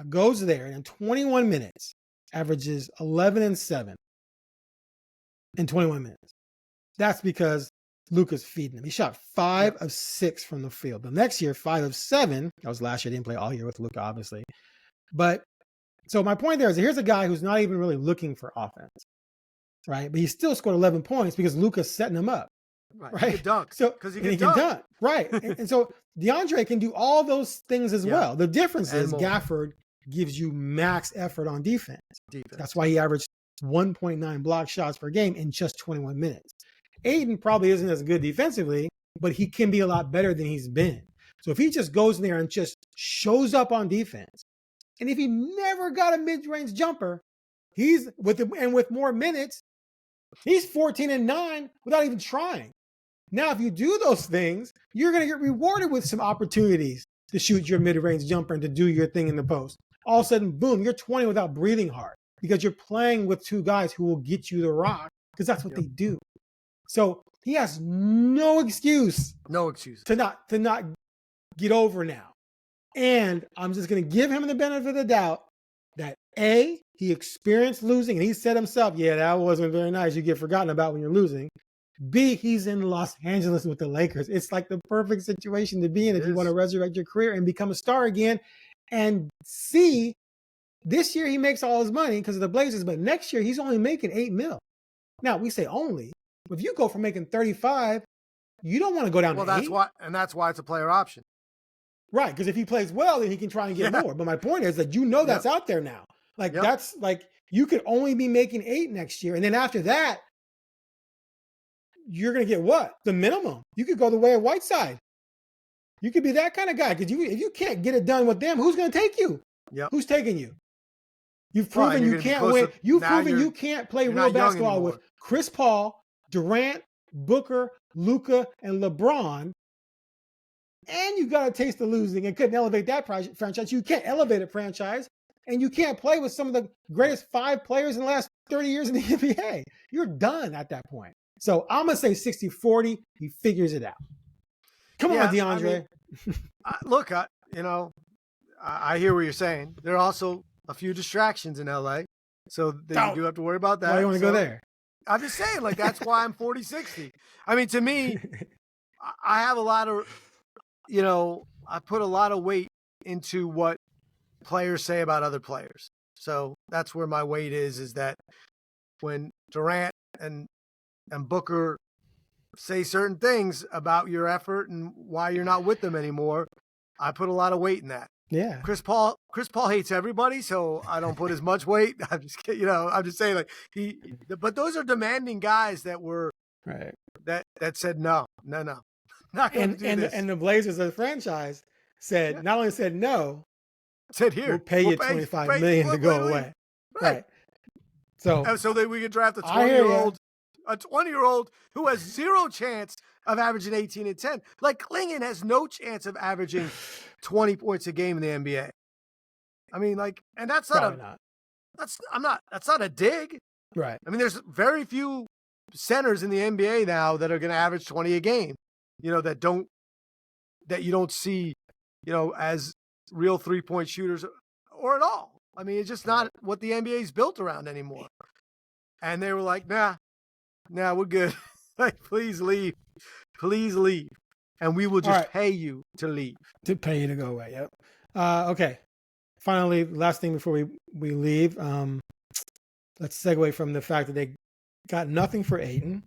goes there and in 21 minutes averages 11 and 7 in 21 minutes. That's because Luka's feeding him. He shot 5 of 6 from the field. The next year, 5 of 7. That was last year. Didn't play all year with Luka, obviously. But so my point there is here's a guy who's not even really looking for offense, right? But he still scored 11 points because Luka's setting him up. Right. right? He can dunk. So Because he can dunk, right? And so DeAndre can do all those things as well. The difference is Gafford gives you max effort on defense. That's why he averaged 1.9 block shots per game in just 21 minutes. Ayton probably isn't as good defensively, but he can be a lot better than he's been. So if he just goes in there and just shows up on defense, and if he never got a mid-range jumper, he's with more minutes, he's 14-9 without even trying. Now, if you do those things, you're going to get rewarded with some opportunities to shoot your mid-range jumper and to do your thing in the post. All of a sudden, boom, you're 20 without breathing hard because you're playing with two guys who will get you the rock because that's what they do. So he has no excuse to not get over now. And I'm just going to give him the benefit of the doubt that A, he experienced losing, and he said himself, yeah, that wasn't very nice. You get forgotten about when you're losing. B, he's in Los Angeles with the Lakers. It's like the perfect situation to be in if you want to resurrect your career and become a star again. And C, this year he makes all his money because of the Blazers, but next year he's only making $8 million. Now, we say only. If you go from making 35, you don't want to go down to 8. That's why it's a player option. Right, because if he plays well, then he can try and get more. But my point is that that's out there now. Like that's like you could only be making 8 next year, and then after that, you're gonna get what? The minimum. You could go the way of Whiteside. You could be that kind of guy because if you can't get it done with them, who's gonna take you? Who's taking you? You've proven you can't win. You've proven you can't play real basketball with Chris Paul, Durant, Booker, Luka, and LeBron. And you got a taste of losing and couldn't elevate that franchise. You can't elevate a franchise, and you can't play with some of the greatest 5 players in the last 30 years in the NBA. You're done at that point. So I'm going to say 60-40. He figures it out. Come on, DeAndre. I hear what you're saying. There are also a few distractions in LA. So you do have to worry about that. Why do you want to go there? I'm just saying, that's why I'm 40-60. I mean, to me, I have a lot of, I put a lot of weight into what players say about other players. So that's where my weight is that when Durant and Booker say certain things about your effort and why you're not with them anymore, I put a lot of weight in that. Yeah. Chris Paul hates everybody, so I don't put as much weight. I'm just kidding, I'm just saying but those are demanding guys that were right. That said no. Not going to do this. And the Blazers as a franchise said not only said no, said here we'll pay you $25 million to go away. Right. So that we could draft a 20-year-old who has zero chance of averaging 18 and 10. Like Klingon has no chance of averaging 20 points a game in the NBA. I mean, and that's not that's not a dig. Right. I mean, there's very few centers in the NBA now that are going to average 20 a game. That you don't see, as real 3-point shooters or at all. I mean, it's just not what the NBA is built around anymore. And they were like, nah, we're good. Please leave. And we will just pay you to leave. To pay you to go away. Yep. Okay. Finally, last thing before we leave, let's segue from the fact that they got nothing for Ayton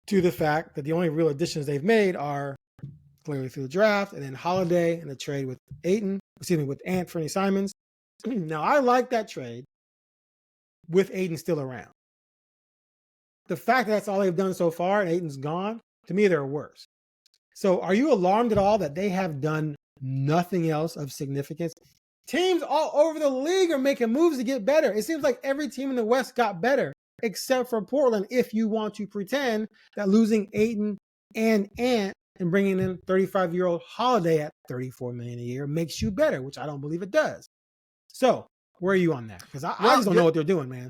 to the fact that the only real additions they've made are clearly through the draft and then Holiday and the trade with Anthony Simons. Now, I like that trade with Ayton still around. The fact that that's all they've done so far and Ayton's gone, to me, they're worse. So are you alarmed at all that they have done nothing else of significance? Teams all over the league are making moves to get better. It seems like every team in the West got better, except for Portland, if you want to pretend that losing Ayton and Ant and bringing in 35-year-old Holiday at $34 million a year makes you better, which I don't believe it does. So where are you on that? Because I just don't know what they're doing, man.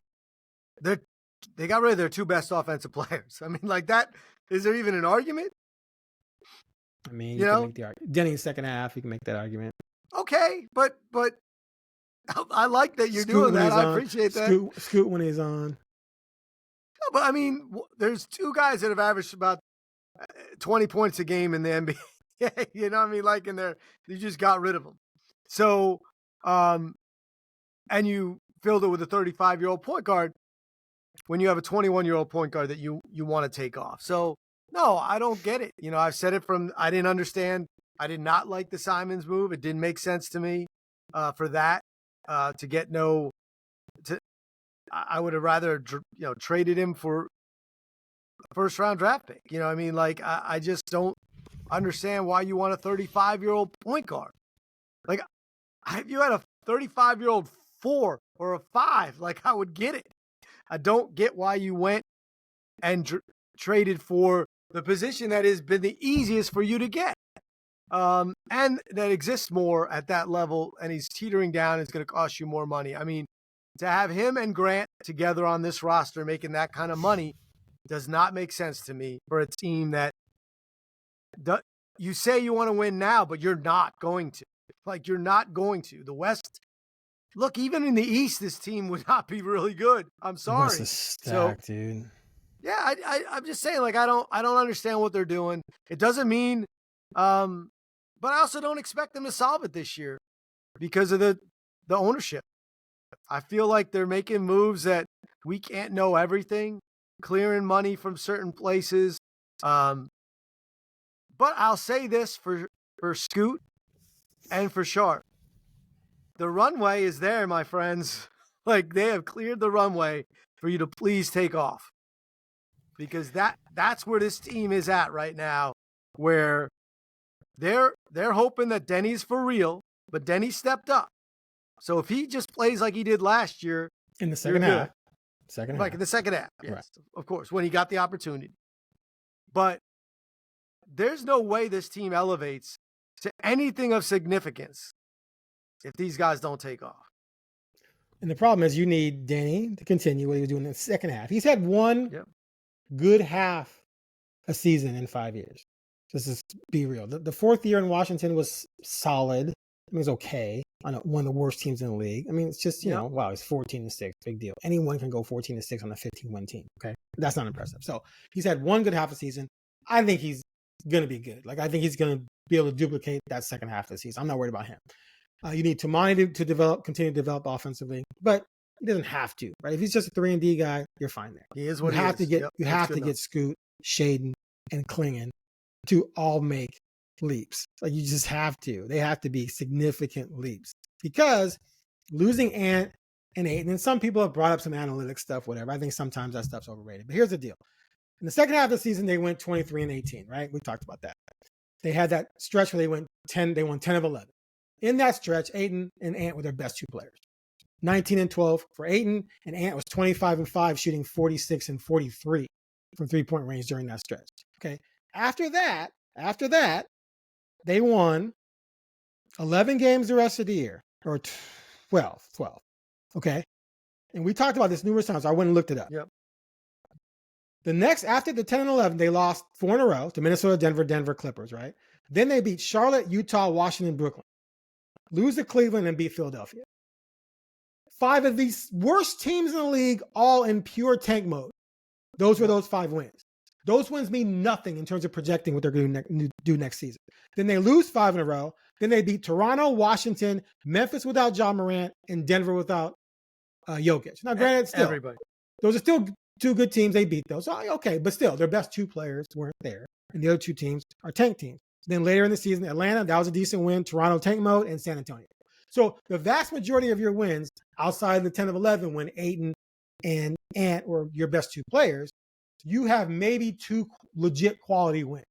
They got rid of their 2 best offensive players. I mean, that, is there even an argument? I mean, you can make the argument. Denny's second half, you can make that argument. Okay, but I like that you're doing that. I appreciate that. Scoot when he's on. No, but I mean, there's 2 guys that have averaged about 20 points a game in the NBA. You know what I mean? You just got rid of them. So, and you filled it with a 35-year-old point guard when you have a 21-year-old point guard that you want to take off. So No, I don't get it. I've said it I didn't understand. I did not like the Simons move. It didn't make sense to me for that to get no. I would have rather traded him for a first round draft pick. You know what I mean? Like I just don't understand why you want a 35-year-old point guard. Like if you had a 35-year-old 4 or a 5, like I would get it. I don't get why you went and traded for the position that has been the easiest for you to get. And that exists more at that level, and he's teetering down. It's going to cost you more money. I mean, to have him and Grant together on this roster making that kind of money does not make sense to me for a team that you say you want to win now, but you're not going to. Like, you're not going to. The West, look, even in the East, this team would not be really good. I'm sorry. West is stacked, dude. Yeah, I'm just saying, like, I don't understand what they're doing. It doesn't mean, but I also don't expect them to solve it this year because of the ownership. I feel like they're making moves that we can't know everything, clearing money from certain places. But I'll say this for Scoot and for Sharp. The runway is there, my friends. Like, they have cleared the runway for you to please take off. Because that's where this team is at right now, where they're hoping that Denny's for real, but Denny stepped up. So if he just plays like he did last year in the second half, in the second half, yes, right. Of course, when he got the opportunity. But there's no way this team elevates to anything of significance if these guys don't take off. And the problem is you need Denny to continue what he was doing in the second half. He's had one good half a season in 5 years. Just to be real. The fourth year in Washington was solid. I mean, it was okay on one of the worst teams in the league. I mean, it's just, you know, wow, he's 14-6. Big deal. Anyone can go 14-6 on a 15-win team. Okay. That's not impressive. So he's had one good half a season. I think he's going to be good. Like, I think he's going to be able to duplicate that second half of the season. I'm not worried about him. You need Tamani to continue to develop offensively, but he doesn't have to, right? If he's just a 3-and-D guy, you're fine there. He is what you he have is. to get. Yep, you have to get Scoot, Shaden, and Klingon to all make leaps. Like, you just have to. They have to be significant leaps because losing Ant and Ayton, and some people have brought up some analytics stuff, whatever. I think sometimes that stuff's overrated. But here's the deal: in the second half of the season, they went 23-18. Right? We talked about that. They had that stretch where they won 10 of 11. In that stretch, Ayton and Ant were their best two players. 19-12 for Ayton, and Ant was 25-5, shooting 46 and 43 from three-point range during that stretch. Okay. After that, they won 11 games the rest of the year, or 12. Okay. And we talked about this numerous times. So I went and looked it up. Yep. The next, after the 10 and 11, they lost 4 in a row to Minnesota, Denver, Clippers, right? Then they beat Charlotte, Utah, Washington, Brooklyn. Lose to Cleveland and beat Philadelphia. 5 of these worst teams in the league, all in pure tank mode. Those were those 5 wins. Those wins mean nothing in terms of projecting what they're going to do next season. Then they lose 5 in a row. Then they beat Toronto, Washington, Memphis without Ja Morant, and Denver without Jokic. Now, granted, still, everybody. Those are still 2 good teams. They beat those. So, okay, but still, their best 2 players weren't there. And the other 2 teams are tank teams. Then later in the season, Atlanta, that was a decent win. Toronto, tank mode, and San Antonio. So the vast majority of your wins outside of the 10 of 11, when Ayton and Ant were your best 2 players, you have maybe 2 legit quality wins.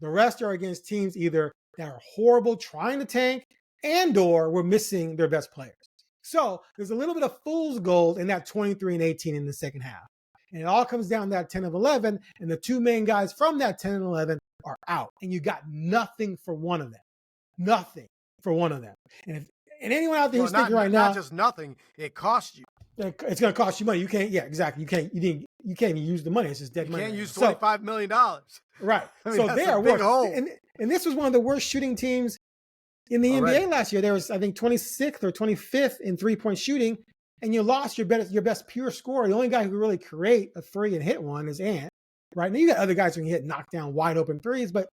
The rest are against teams either that are horrible trying to tank and or were missing their best players. So there's a little bit of fool's gold in that 23-18 in the second half. And it all comes down to that 10 of 11, and the 2 main guys from that 10 and 11 are out, and you got nothing for one of them. Nothing for one of them. And anyone out there who's thinking right now, not just nothing, it costs you. It's going to cost you money. You can't. Yeah, exactly. You can't even use the money. It's just dead money. You can't use $25 million. Right. I mean, so they are big hole. And this was one of the worst shooting teams in the NBA last year. There was, I think, 26th or 25th in 3-point shooting, and you lost your best pure scorer. The only guy who could really create a 3 and hit one is Ant. Right now, you got other guys who can hit knockdown wide open 3s, but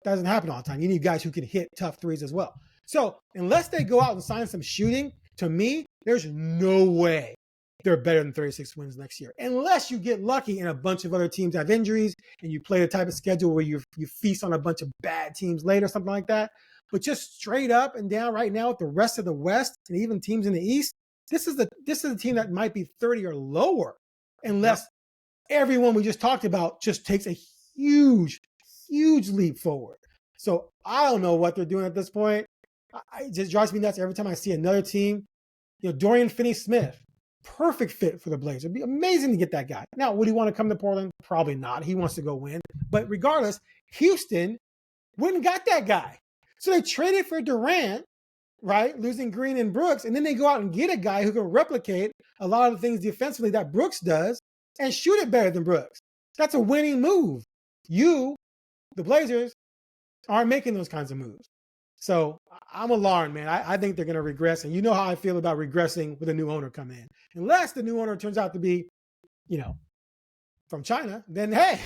that doesn't happen all the time. You need guys who can hit tough 3s as well. So unless they go out and sign some shooting, to me, there's no way they're better than 36 wins next year. Unless you get lucky and a bunch of other teams have injuries and you play the type of schedule where you feast on a bunch of bad teams later, something like that. But just straight up and down right now with the rest of the West and even teams in the East, this is a team that might be 30 or lower unless everyone we just talked about just takes a huge leap forward. So I don't know what they're doing at this point. It just drives me nuts every time I see another team. Dorian Finney-Smith, perfect fit for the Blazers. It'd be amazing to get that guy. Now, would he want to come to Portland? Probably not. He wants to go win. But regardless, Houston went and got that guy. So they traded for Durant, right? Losing Green and Brooks. And then they go out and get a guy who can replicate a lot of the things defensively that Brooks does and shoot it better than Brooks. That's a winning move. You, the Blazers, aren't making those kinds of moves. So I'm alarmed, man. I think they're going to regress. And you know how I feel about regressing with a new owner come in. Unless the new owner turns out to be, from China, then hey,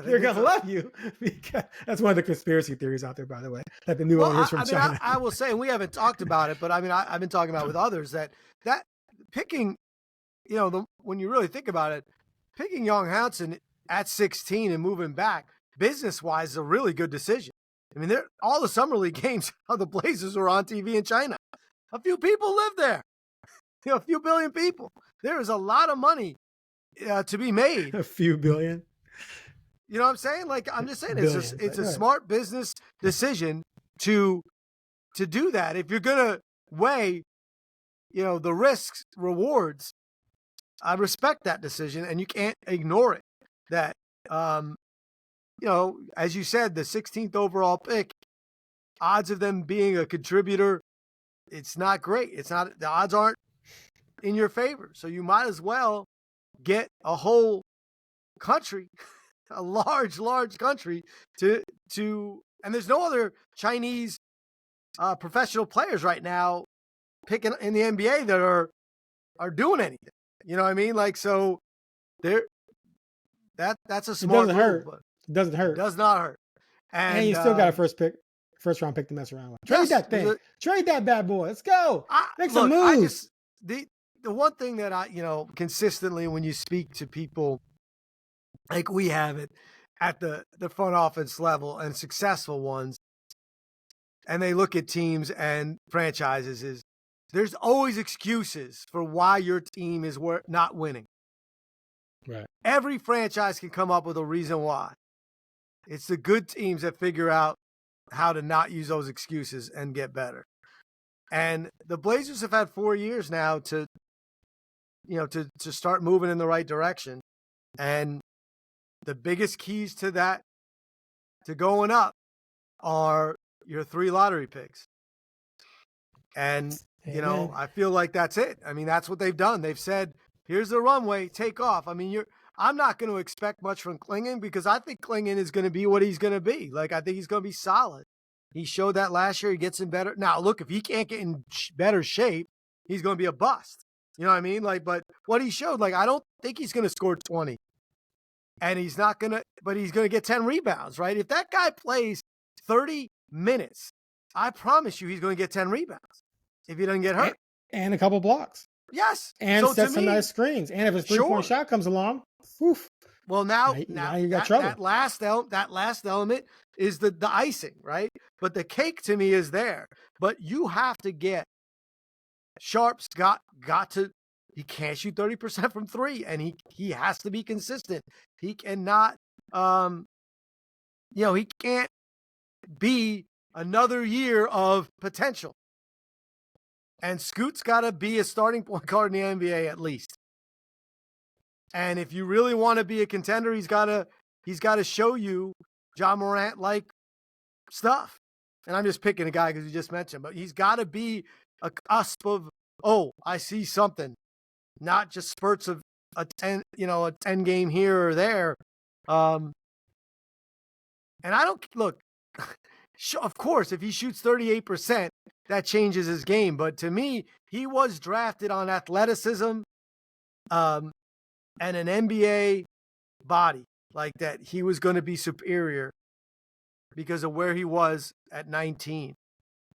they're going to love you. Because that's one of the conspiracy theories out there, by the way, that the new owner is from China. I will say, and we haven't talked about it, but I've been talking about it with others that picking, when you really think about it, picking Yang Hansen at 16 and moving back, business-wise, is a really good decision. I mean, all the summer league games of the Blazers were on TV in China. A few people live there. A few billion people. There is a lot of money to be made. A few billion. You know what I'm saying? Like, I'm just saying, it's a smart business decision to do that. If you're gonna weigh, the risks, rewards, I respect that decision, and you can't ignore it. That as you said, the 16th overall pick, odds of them being a contributor, it's not great. The odds aren't in your favor. So you might as well get a whole country, a large country to, and there's no other Chinese professional players right now picking in the NBA that are doing anything. You know what I mean? Like, so that's a smart move. Hurt. It doesn't hurt. It does not hurt. And you still got a first round pick to mess around with. Trade that thing. Trade that bad boy. Let's go. Make some moves. The one thing that consistently when you speak to people like we have it at the front office level and successful ones, and they look at teams and franchises, is there's always excuses for why your team is not winning. Right. Every franchise can come up with a reason why. It's the good teams that figure out how to not use those excuses and get better. And the Blazers have had 4 years now to start moving in the right direction. And the biggest keys to that, to going up, are your 3 lottery picks. And, I feel like that's it. I mean, that's what they've done. They've said, here's the runway, take off. I mean, I'm not going to expect much from Klingon because I think Klingon is going to be what he's going to be. Like, I think he's going to be solid. He showed that last year. He gets in better. Now, look, if he can't get in better shape, he's going to be a bust. You know what I mean? Like, but what he showed, like, I don't think he's going to score 20. And he's not going to, but he's going to get 10 rebounds, right? If that guy plays 30 minutes, I promise you he's going to get 10 rebounds if he doesn't get hurt. And a couple blocks. Yes. And set some nice screens. And if his three-point shot comes along, oof. Well, now you got trouble. That last element is the icing, right? But the cake to me is there. But you have to get Sharp's got to. He can't shoot 30% from 3, and he has to be consistent. He cannot, he can't be another year of potential. And Scoot's got to be a starting point guard in the NBA at least. And if you really want to be a contender, he's got to show you John Morant-like stuff. And I'm just picking a guy because you just mentioned, but he's got to be a cusp of, I see something, not just spurts of a 10 game here or there. And I don't look. Of course, if he shoots 38%, that changes his game. But to me, he was drafted on athleticism, and an NBA body, like that he was going to be superior because of where he was at 19.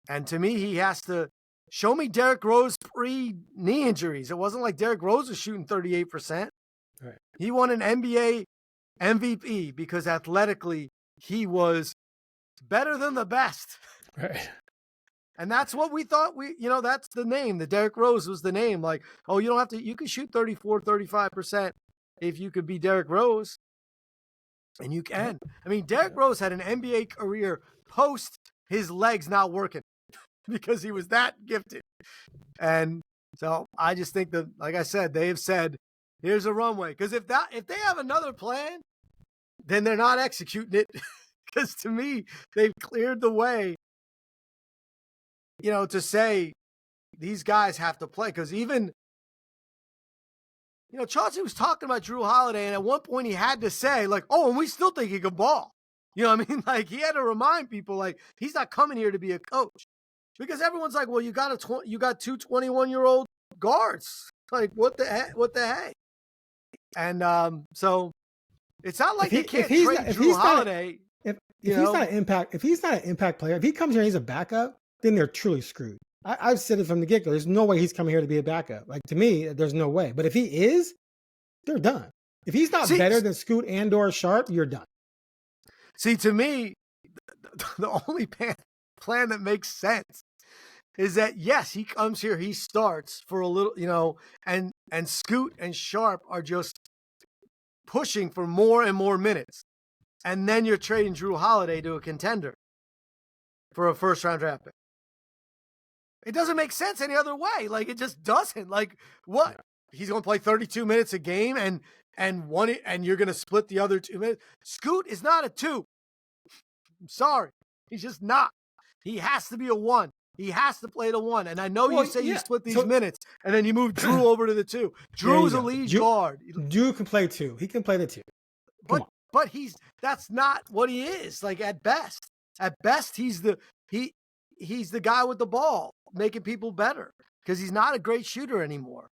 And to me, he has to show me Derrick Rose pre-knee injuries. It wasn't like Derrick Rose was shooting 38%. Right. He won an NBA MVP because athletically he was better than the best. Right. And that's what we thought that's the name. The Derrick Rose was the name. Like, oh, you can shoot 34, 35% if you could be Derrick Rose. And you can. I mean, Derrick Rose had an NBA career post his legs not working because he was that gifted. And so I just think that, like I said, they have said, here's a runway. Because if they have another plan, then they're not executing it. Because to me, they've cleared the way, to say these guys have to play. Because even, Chauncey was talking about Drew Holiday, and at one point he had to say, like, oh, and we still think he can ball. You know what I mean? Like, he had to remind people, like, he's not coming here to be a coach. Because everyone's like, well, you got two 21-year-old guards. Like, what the heck? And so it's not like they can't trade Drew Holiday. If he's not an impact player, if he comes here and he's a backup, then they're truly screwed. I've said it from the get-go. There's no way he's coming here to be a backup. Like, to me, there's no way. But if he is, they're done. If he's not better than Scoot and/or Sharp, you're done. See, to me, the only plan that makes sense is that, yes, he comes here, he starts for a little, and Scoot and Sharp are just pushing for more and more minutes. And then you're trading Drew Holiday to a contender for a first-round draft pick. It doesn't make sense any other way. Like, it just doesn't. Like, what? Yeah. He's going to play 32 minutes a game and you're going to split the other 2 minutes. Scoot is not a 2. I'm sorry. He's just not. He has to be a 1. He has to play the 1. And I know you say you split these minutes and then you move Drew over to the 2. Drew's a lead guard. Drew can play 2. He can play the 2. But that's not what he is. Like, at best. At best, he's the guy with the ball, making people better because he's not a great shooter anymore.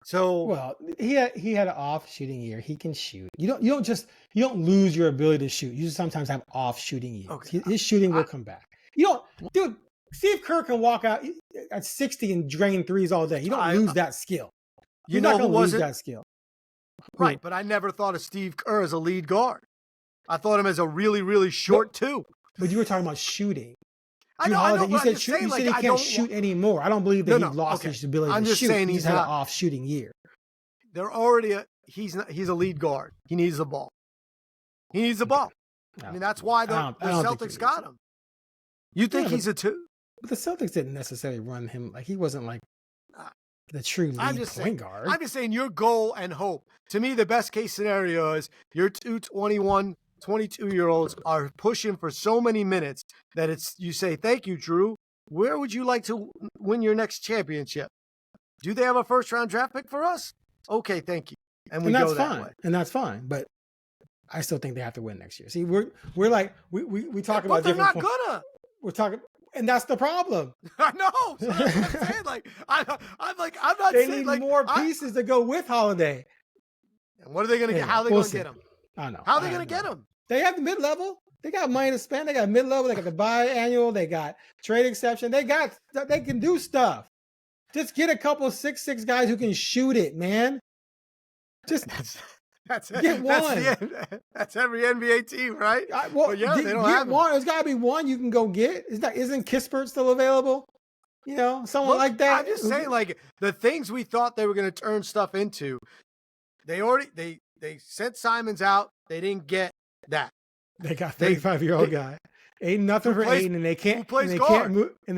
So, well, he had an off shooting year. He can shoot. You don't lose your ability to shoot. You just sometimes have off shooting years. Okay. His shooting will come back. Dude, Steve Kerr can walk out at 60 and drain threes all day. You don't lose that skill. You're not going to lose that skill. Right, but I never thought of Steve Kerr as a lead guard. I thought him as a really, really short 2. But you were talking about shooting. I know. You said he can't shoot anymore. I don't believe that he lost his ability to shoot. I'm just saying he's had an off shooting year. They're already he's a lead guard. He needs the ball. I mean, that's why the Celtics got him. You think he's a 2? But the Celtics didn't necessarily run him. Like, he wasn't like the true lead point guard. I'm just saying your goal and hope. To me, the best case scenario is your 21, 22-year-olds are pushing for so many minutes that you say, thank you, Drew. Where would you like to win your next championship? Do they have a first-round draft pick for us? Okay, thank you. And go that way. And that's fine. But I still think they have to win next year. See, we're like, we talk about different. But they're not gonna. We're talking, and that's the problem. I know. So that's what I'm saying. Like, I'm not they saying need like more pieces to go with Holiday. And what are they going to get? How are they going to get him? I know. How are they going to get him? They have the mid-level. They got money to spend. They got mid-level. They got the biannual. They got trade exception. They can do stuff. Just get a couple 6'6" guys who can shoot it, man. Just get one. That's every NBA team, right? They don't have one. There's got to be one you can go get. Isn't Kispert still available? Someone like that. I'm just saying, like, the things we thought they were going to turn stuff into, they sent Simons out. They didn't get that. They got 35-year-old guy. Ain't nothing for Ayton, and they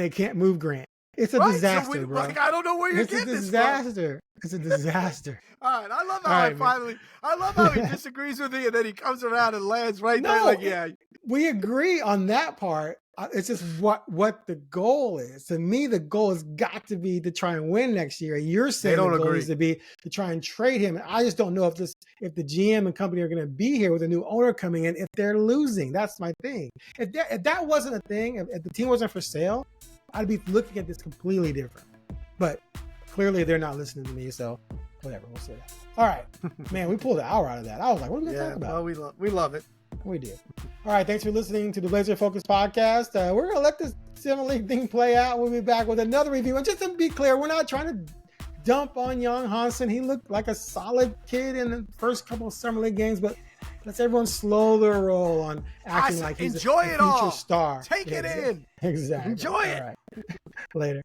can't move Grant. It's a disaster, bro. Like, I don't know where you're getting this from. It's a disaster. All right, I love how he disagrees with me, and then he comes around and lands right there. Like, yeah, we agree on that part. It's just what the goal is. To me, the goal has got to be to try and win next year. And you're saying the goal is to be to try and trade him. And I just don't know if the GM and company are going to be here with a new owner coming in if they're losing. That's my thing. If that wasn't a thing, if the team wasn't for sale, I'd be looking at this completely different. But clearly they're not listening to me, so whatever, we'll say that. All right, man, we pulled an hour out of that. I was like, what are we going to talk about? Well, we love it. We do. All right, thanks for listening to the Blazer Focus podcast. We're going to let this Summer League thing play out. We'll be back with another review. And just to be clear, we're not trying to dump on Yang Hansen. He looked like a solid kid in the first couple of Summer League games, but let's everyone slow their roll on acting like he's a future star. Take it in. Exactly. Enjoy it. All right. Later.